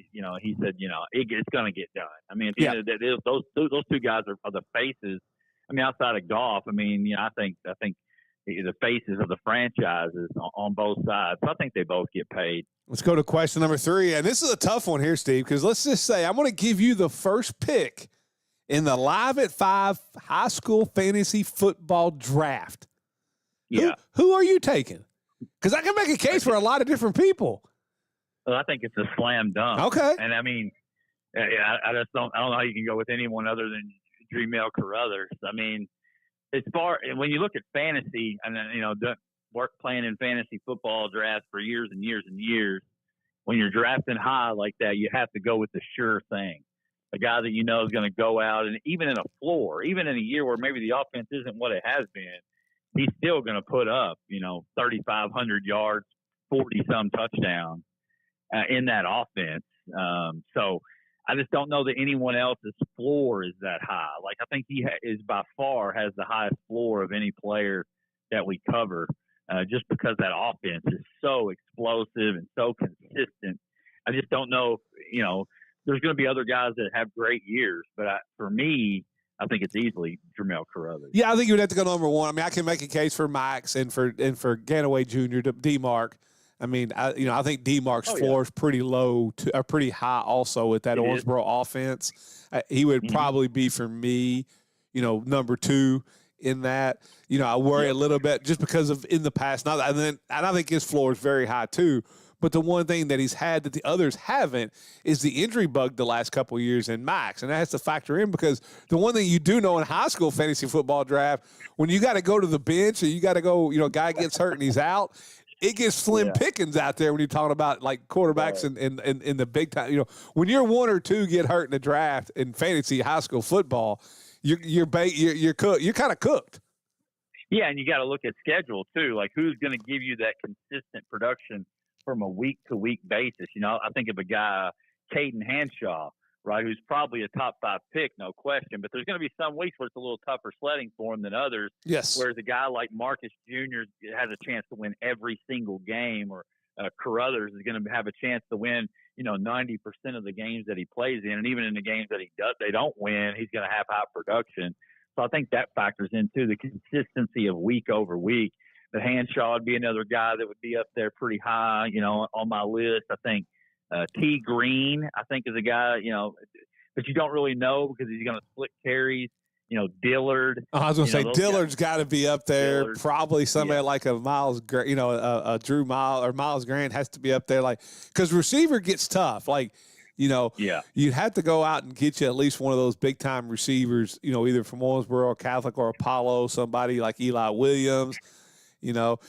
he said, it's going to get done. I mean, at the end of the day, those two guys are the faces. I mean, outside of golf, I mean, I think the faces of the franchises on both sides. So I think they both get paid. Let's go to question number 3, and this is a tough one here, Steve, because let's just say I'm going to give you the first pick in the Live at 5 high school fantasy football draft. Yeah. Who are you taking? Because I can make a case for a lot of different people. Well, I think it's a slam dunk. Okay. And I mean, I don't know how you can go with anyone other than Dremel Carruthers. I mean, when you look at fantasy, and playing in fantasy football drafts for years and years and years, when you're drafting high like that, you have to go with the sure thing. A guy that is going to go out, and even in a floor, even in a year where maybe the offense isn't what it has been, he's still going to put up, 3,500 yards, 40-some touchdowns in that offense. So I just don't know that anyone else's floor is that high. Like, I think he is by far has the highest floor of any player that we cover, just because that offense is so explosive and so consistent. I just don't know if, there's going to be other guys that have great years, but for me, I think it's easily Dremel Carruthers. Yeah, I think you would have to go number 1. I mean, I can make a case for Max and for Ganaway Jr. to D-Mark. I mean, I think D-Mark's floor is pretty low, pretty high also with that Owensboro offense. He would probably be, for me, number 2 in that. I worry a little bit just because of in the past. And I think his floor is very high too. But the one thing that he's had that the others haven't is the injury bug the last couple of years in Max. And that has to factor in because the one thing you do know in high school fantasy football draft, when you got to go to the bench or you got to go, guy gets hurt and he's out, it gets slim pickings out there when you're talking about like quarterbacks in the big time. When you're 1 or 2 get hurt in the draft in fantasy high school football, you're cooked. You're kind of cooked. Yeah, and you got to look at schedule too. Like, who's going to give you that consistent production from a week-to-week basis? I think of a guy, Caden Hanshaw, right, who's probably a top 5 pick, no question. But there's going to be some weeks where it's a little tougher sledding for him than others. Yes. Whereas a guy like Marcus Jr. has a chance to win every single game, or Carruthers is going to have a chance to win, 90% of the games that he plays in. And even in the games that they don't win, he's going to have high production. So I think that factors into the consistency of week over week. But Hanshaw would be another guy that would be up there pretty high, on my list. I think T. Green, I think, is a guy, but you don't really know because he's going to split carries. Dillard. I was going to say Dillard's got to be up there. Dillard. Probably somebody like a Miles, a Drew Miles or Miles Grant has to be up there. Like, because receiver gets tough. Like, you'd have to go out and get you at least one of those big time receivers. Either from Owensboro or Catholic or Apollo, somebody like Eli Williams. Little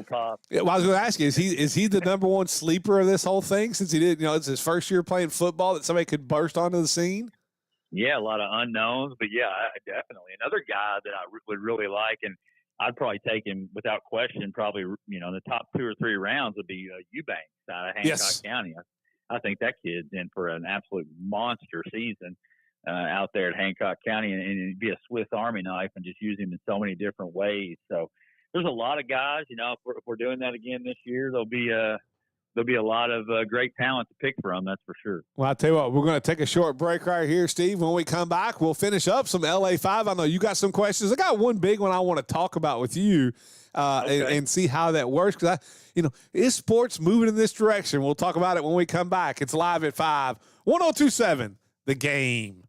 Pop. Well, I was going to ask you, is he the number 1 sleeper of this whole thing since he did? It's his first year playing football that somebody could burst onto the scene. Yeah, a lot of unknowns, but yeah, definitely another guy that I would really like, and I'd probably take him without question. Probably, in the top 2 or 3 rounds would be Eubanks out of Hancock County. I think that kid's in for an absolute monster season out there at Hancock County, and it'd be a Swiss Army knife, and just use him in so many different ways. So there's a lot of guys. If we're doing that again this year, there'll be a lot of great talent to pick from. That's for sure. Well, I'll tell you what, we're going to take a short break right here, Steve. When we come back, we'll finish up some LA5. I know you got some questions. I got one big one I want to talk about with you and see how that works. Because is sports moving in this direction? We'll talk about it when we come back. It's Live at 5, 1027, The Game.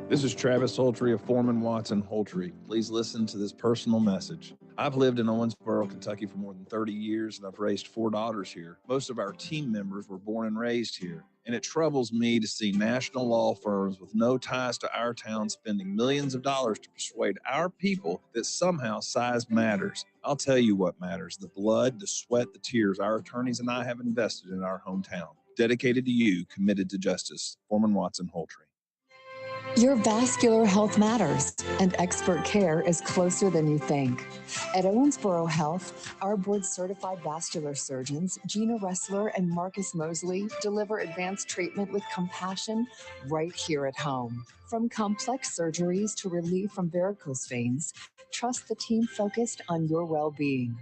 This is Travis Holtree of Foreman Watson Holtree. Please listen to this personal message. I've lived in Owensboro, Kentucky for more than 30 years, and I've raised 4 daughters here. Most of our team members were born and raised here, and it troubles me to see national law firms with no ties to our town spending millions of dollars to persuade our people that somehow size matters. I'll tell you what matters: the blood, the sweat, the tears our attorneys and I have invested in our hometown. Dedicated to you, committed to justice. Foreman Watson Holtree. Your vascular health matters, and expert care is closer than you think. At Owensboro Health, our board-certified vascular surgeons, Gina Ressler and Marcus Mosley, deliver advanced treatment with compassion right here at home. From complex surgeries to relief from varicose veins, trust the team focused on your well-being.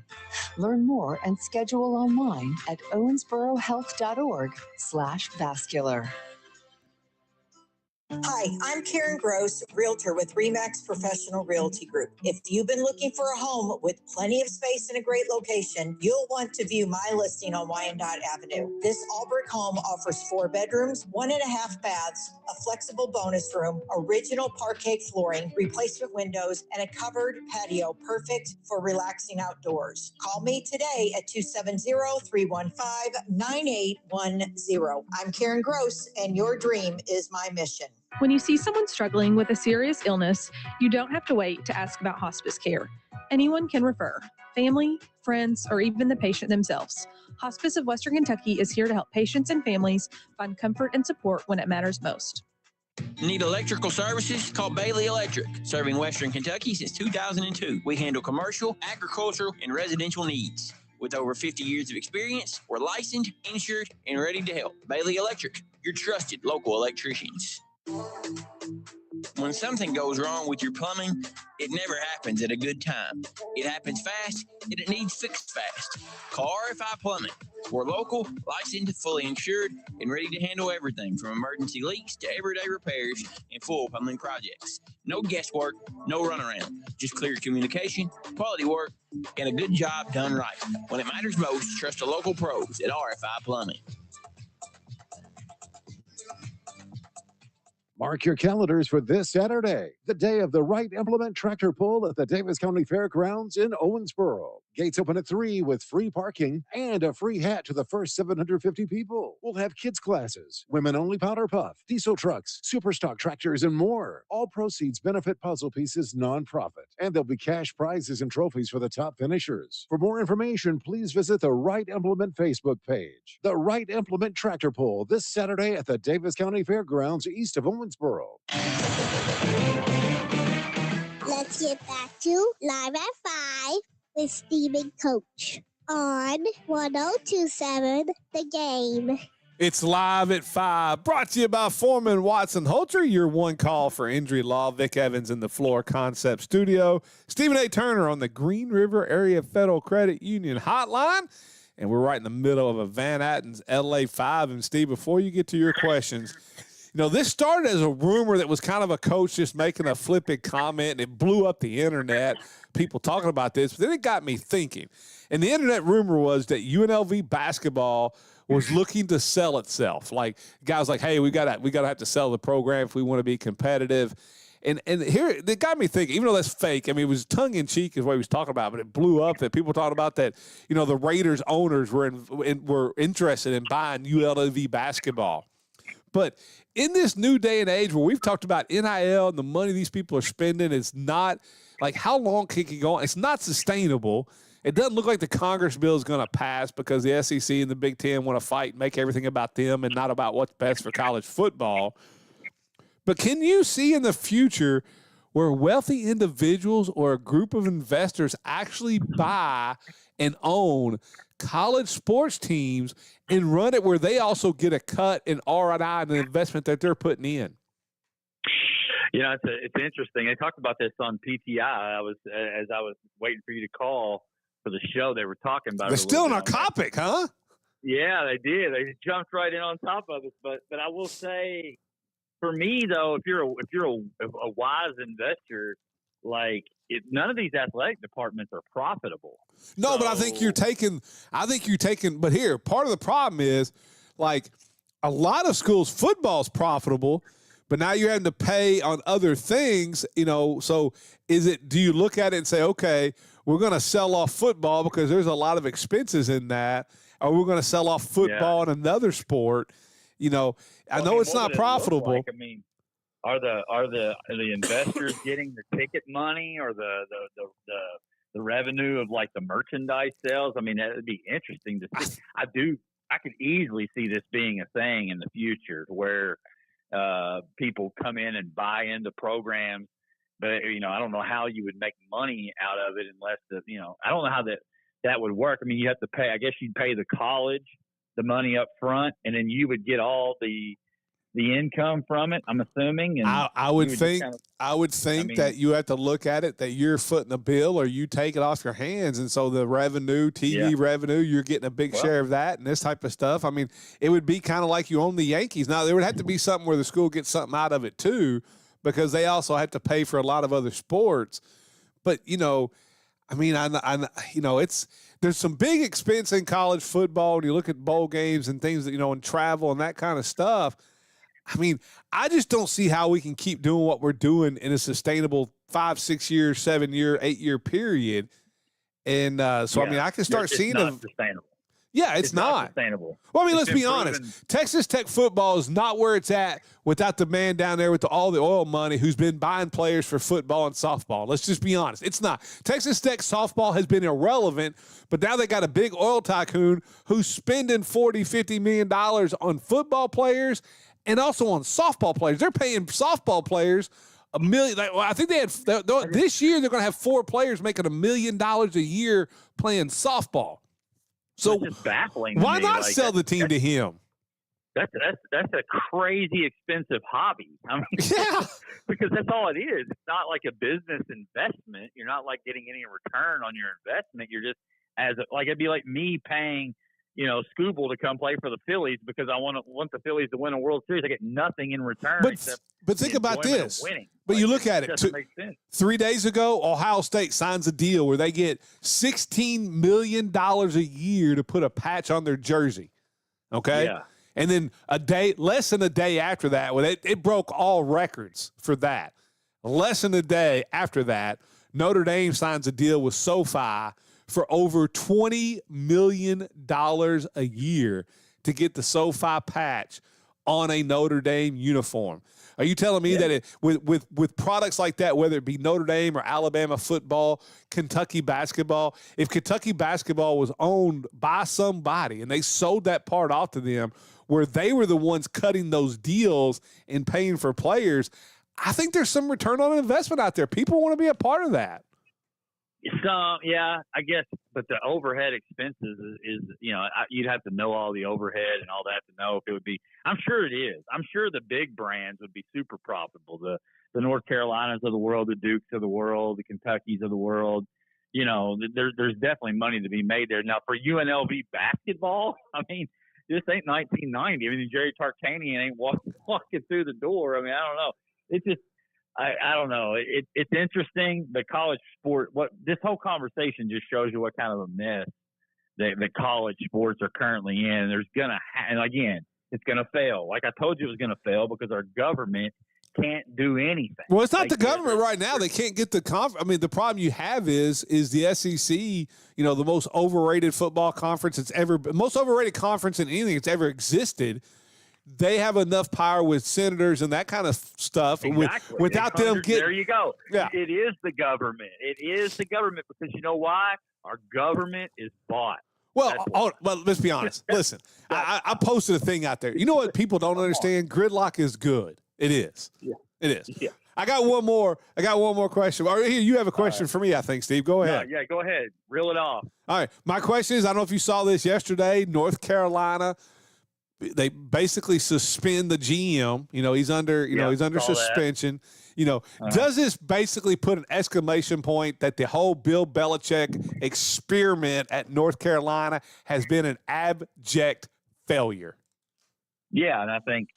Learn more and schedule online at owensborohealth.org/vascular. Hi, I'm Karen Gross, Realtor with RE/MAX Professional Realty Group. If you've been looking for a home with plenty of space and a great location, you'll want to view my listing on Wyandotte Avenue. This all-brick home offers 4 bedrooms, 1.5 baths, a flexible bonus room, original parquet flooring, replacement windows, and a covered patio perfect for relaxing outdoors. Call me today at 270-315-9810. I'm Karen Gross, and your dream is my mission. When you see someone struggling with a serious illness, you don't have to wait to ask about hospice care. Anyone can refer, family, friends, or even the patient themselves. Hospice of Western Kentucky is here to help patients and families find comfort and support when it matters most. Need electrical services? Call Bailey Electric. Serving Western Kentucky since 2002. We handle commercial, agricultural, and residential needs. With over 50 years of experience, we're licensed, insured, and ready to help. Bailey Electric, your trusted local electricians. When something goes wrong with your plumbing, it never happens at a good time. It happens fast, and it needs fixed fast. Call RFI Plumbing. We're local, licensed, fully insured, and ready to handle everything from emergency leaks to everyday repairs and full plumbing projects. No guesswork, no runaround. Just clear communication, quality work, and a good job done right. When it matters most, trust the local pros at RFI Plumbing. Mark your calendars for this Saturday, the day of the Right Implement Tractor Pull at the Davis County Fairgrounds in Owensboro. Gates open at 3 with free parking and a free hat to the first 750 people. We'll have kids classes, women-only powder puff, diesel trucks, super stock tractors, and more. All proceeds benefit Puzzle Pieces nonprofit, and there'll be cash prizes and trophies for the top finishers. For more information, please visit the Right Implement Facebook page. The Right Implement Tractor Pull this Saturday at the Davis County Fairgrounds east of Owensboro. Let's get back to Live at 5 with Steve and Coach on 1027 The Game. It's Live at 5, brought to you by Foreman Watson Holter, your one call for injury law. Vic Evans in the Floor Concept Studio. Stephen A. Turner on the Green River Area Federal Credit Union Hotline. And we're right in the middle of a Van Atten's LA 5. And Steve, before you get to your questions, you know, this started as a rumor that was kind of a coach just making a flippant comment, and it blew up the internet, people talking about this. But then it got me thinking. And the internet rumor was that UNLV basketball was looking to sell itself. Like, guys like, hey, we gotta have to sell the program if we want to be competitive. And here, it got me thinking, even though that's fake, I mean, it was tongue-in-cheek is what he was talking about, but it blew up that people talking about that, you know, the Raiders owners were interested in buying UNLV basketball. But in this new day and age where we've talked about NIL and the money these people are spending, it's not like, how long can it go on? It's not sustainable. It doesn't look like the Congress bill is going to pass because the SEC and the Big Ten want to fight and make everything about them and not about what's best for college football. But can you see in the future where wealthy individuals or a group of investors actually buy and own college sports teams and run it where they also get a cut in R&I and the investment that they're putting in? You know, it's interesting. They talked about this on PTI. As I was waiting for you to call for the show, they were talking about They're it. still in our topic, huh? Yeah, they did. They jumped right in on top of it. But I will say, for me though, if you're a wise investor, like none of these athletic departments are profitable. No, but I think you're taking, but here, part of the problem is, like, a lot of schools, football's profitable, but now you're having to pay on other things, you know, so do you look at it and say, okay, we're going to sell off football because there's a lot of expenses in that, or we're going to sell off football in another sport, you know, I know it's not profitable. I mean, are the investors getting the ticket money or the revenue of like the merchandise sales? I mean, that would be interesting to see. I could easily see this being a thing in the future where people come in and buy into programs. But, I don't know how you would make money out of it unless I don't know how that would work. I mean, you have to pay, I guess you'd pay the college the money up front, and then you would get all the income from it, I'm assuming. And I would think that you have to look at it that you're footing the bill or you take it off your hands. And so the revenue, TV revenue, you're getting a big share of that and this type of stuff. I mean, it would be kind of like you own the Yankees. Now, there would have to be something where the school gets something out of it too, because they also have to pay for a lot of other sports. But, I mean, there's some big expense in college football. And you look at bowl games and things that, and travel and that kind of stuff. I mean, I just don't see how we can keep doing what we're doing in a sustainable 5, 6 year, 7 year, 8 year period. And I mean, I can start seeing sustainable. Yeah, it's not sustainable. Well, I mean, let's be honest. Texas Tech football is not where it's at without the man down there with all the oil money who's been buying players for football and softball. Let's just be honest. It's not. Texas Tech softball has been irrelevant, but now they got a big oil tycoon who's spending $40, $50 million on football players and also on softball players. They're paying softball players $1 million. I think this year they're going to have 4 players making $1 million a year playing softball. So it's just baffling. Why not sell the team to him? That's a crazy expensive hobby. I mean, because that's all it is. It's not like a business investment. You're not like getting any return on your investment. You're just it'd be like me paying, Scooble to come play for the Phillies because I want the Phillies to win a World Series. I get nothing in return. But think about this. But you look at it. 3 days ago, Ohio State signs a deal where they get $16 million a year to put a patch on their jersey. Okay? Yeah. And then less than a day after that, it broke all records for that. Less than a day after that, Notre Dame signs a deal with SoFi for over $20 million a year to get the SoFi patch on a Notre Dame uniform. Are you telling me that with products like that, whether it be Notre Dame or Alabama football, Kentucky basketball, if Kentucky basketball was owned by somebody and they sold that part off to them where they were the ones cutting those deals and paying for players, I think there's some return on investment out there. People want to be a part of that. I guess, but the overhead expenses is you'd have to know all the overhead and all that to know if it would be. I'm sure it is. I'm sure the big brands would be super profitable. The North Carolinas of the world, the Dukes of the world, the Kentuckys of the world. There's definitely money to be made there. Now for UNLV basketball, I mean, this ain't 1990. I mean, Jerry Tarkanian ain't walking through the door. I mean, I don't know. It's just. I don't know. It's interesting. The college sport, this whole conversation just shows you what kind of a mess the college sports are currently in. And again, it's going to fail. Like I told you, it was going to fail because our government can't do anything. Well, it's not the government right now. They can't get the I mean, the problem you have is the SEC, the most overrated football conference most overrated conference in anything that's ever existed. They have enough power with senators and that kind of stuff without them getting. There you go. Yeah. It is the government. It is the government because you know why? Our government is bought. Well, let's be honest. Listen, I posted a thing out there. You know what people don't understand? Gridlock is good. It is. Yeah. It is. Yeah. I got one more question. Or here, you have a question for me, I think, Steve. Go ahead. Yeah, go ahead. Reel it off. All right. My question is, I don't know if you saw this yesterday, North Carolina. They basically suspend the GM. He's under, he's under suspension. Does this basically put an exclamation point that the whole Bill Belichick experiment at North Carolina has been an abject failure? Yeah, and I think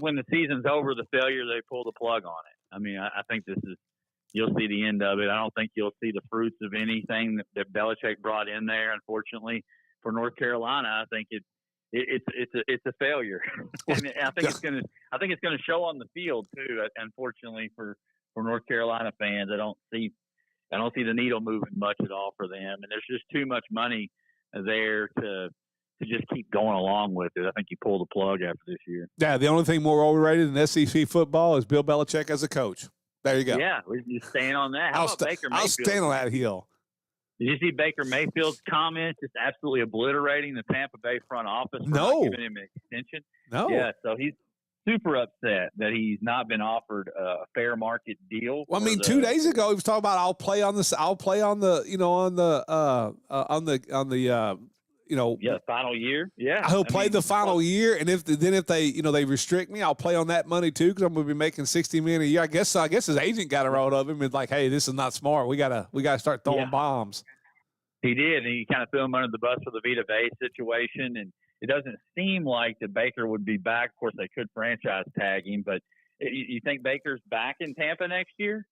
when the season's over, the failure, they pull the plug on it. I mean, I think you'll see the end of it. I don't think you'll see the fruits of anything that Belichick brought in there. Unfortunately, for North Carolina, I think it's a failure. And I think it's gonna show on the field too. Unfortunately for North Carolina fans, I don't see the needle moving much at all for them. And there's just too much money there to just keep going along with it. I think you pull the plug after this year. Yeah, the only thing more overrated than SEC football is Bill Belichick as a coach. There you go. Yeah, we're just staying on that. How about Baker Mayfield? I'll stand on that hill. Did you see Baker Mayfield's comments just absolutely obliterating the Tampa Bay front office for No. not giving him an extension? No. Yeah, so he's super upset that he's not been offered a fair market deal. Well, I mean, 2 days ago he was talking about I'll play on the final year. Yeah, he'll play the final year, and if they restrict me, I'll play on that money too because I'm going to be making $60 million a year. I guess his agent got a hold of him and like, hey, this is not smart. We gotta start throwing bombs. He did, and he kind of threw him under the bus for the Vita Vea situation, and it doesn't seem like that Baker would be back. Of course, they could franchise tag him, but you think Baker's back in Tampa next year?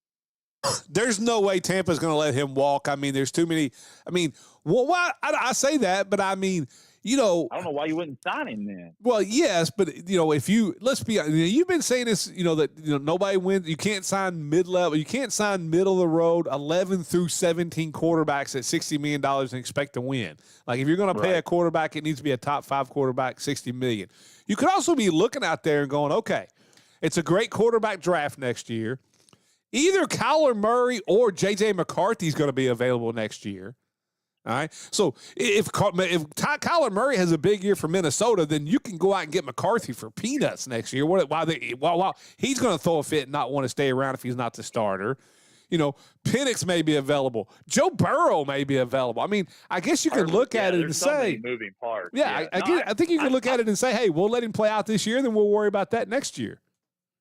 There's no way Tampa's going to let him walk. I mean, there's too many. I mean, why? I say that, but I mean, I don't know why you wouldn't sign him then. Well, yes, but let's be honest, you've been saying this, that nobody wins. You can't sign mid-level. You can't sign middle of the road 11 through 17 quarterbacks at $60 million and expect to win. Like if you're going to pay a quarterback, it needs to be a top 5 quarterback, $60 million. You could also be looking out there and going, okay, it's a great quarterback draft next year. Either Kyler Murray or J.J. McCarthy is going to be available next year. All right. So if Kyler Murray has a big year for Minnesota, then you can go out and get McCarthy for peanuts next year. While he's going to throw a fit and not want to stay around if he's not the starter. Penix may be available. Joe Burrow may be available. I mean, I guess you can look at it and say, moving parts. Yeah, I think you can look at it and say, hey, we'll let him play out this year, then we'll worry about that next year.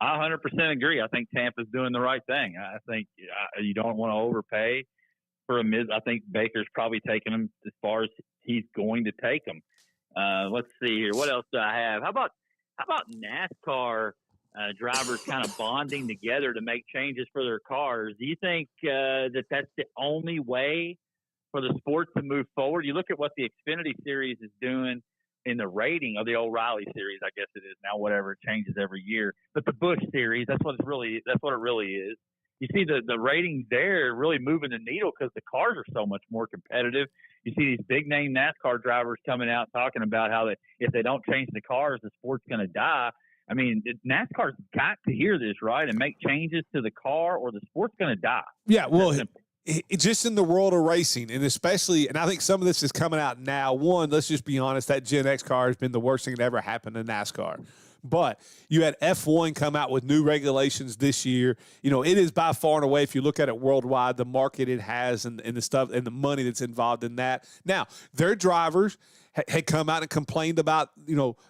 I 100% agree. I think Tampa's doing the right thing. I think you don't want to overpay for a mid. I think Baker's probably taking him as far as he's going to take him. Let's see here. What else do I have? How about NASCAR drivers kind of bonding together to make changes for their cars? Do you think that's the only way for the sport to move forward? You look at what the Xfinity Series is doing in the rating of the O'Reilly Series, I guess it is now, whatever, it changes every year. But the Busch Series, that's what it really is. You see the ratings there really moving the needle because the cars are so much more competitive. You see these big name NASCAR drivers coming out talking about how if they don't change the cars, the sport's going to die. I mean, NASCAR's got to hear this, right, and make changes to the car or the sport's going to die. Yeah, well, just in the world of racing, and especially, and I think some of this is coming out now. One, let's just be honest, that Gen X car has been the worst thing that ever happened to NASCAR. But you had F1 come out with new regulations this year. It is by far and away, if you look at it worldwide, the market it has and the stuff and the money that's involved in that. Now, their drivers had come out and complained about,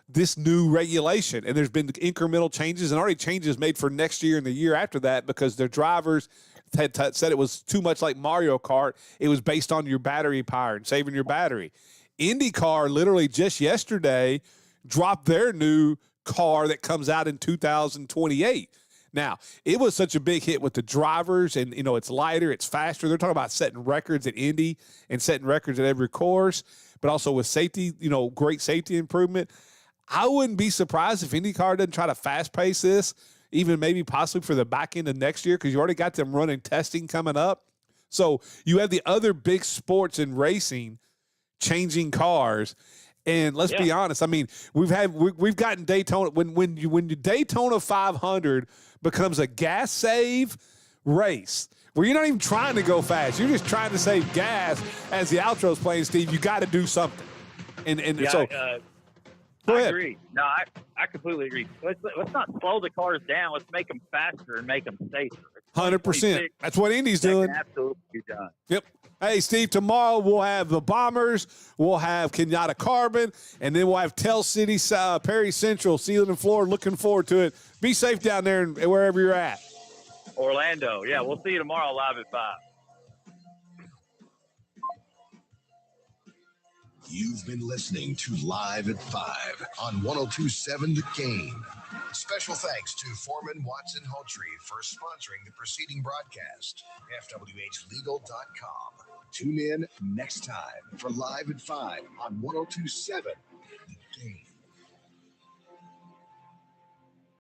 this new regulation. And there's been incremental changes and already changes made for next year and the year after that because their drivers had said it was too much like Mario Kart. It was based on your battery power and saving your battery. IndyCar literally just yesterday dropped their new car that comes out in 2028. Now, it was such a big hit with the drivers and, it's lighter, it's faster. They're talking about setting records at Indy and setting records at every course, but also with safety, great safety improvement. I wouldn't be surprised if IndyCar doesn't try to fast pace this, even maybe possibly for the back end of next year, because you already got them running testing coming up. So you have the other big sports in racing changing cars. And let's be honest. I mean, we've gotten Daytona when the Daytona 500 becomes a gas save race where you're not even trying to go fast. You're just trying to save gas as the outro's playing, Steve. You got to do something. So go ahead. I agree. No, I completely agree. Let's not slow the cars down. Let's make them faster and make them safer. 100%. That's what Indy's doing. Can absolutely be done. Yep. Hey, Steve, tomorrow we'll have the Bombers, we'll have Kenyatta Carbon, and then we'll have Tell City, Perry Central, Sealand and Florida. Looking forward to it. Be safe down there and wherever you're at. Orlando. Yeah, we'll see you tomorrow live at 5. You've been listening to Live at 5 on 102.7 The Game. Special thanks to Foreman Watson Hultree for sponsoring the preceding broadcast. FWHlegal.com. Tune in next time for Live at 5 on 102.7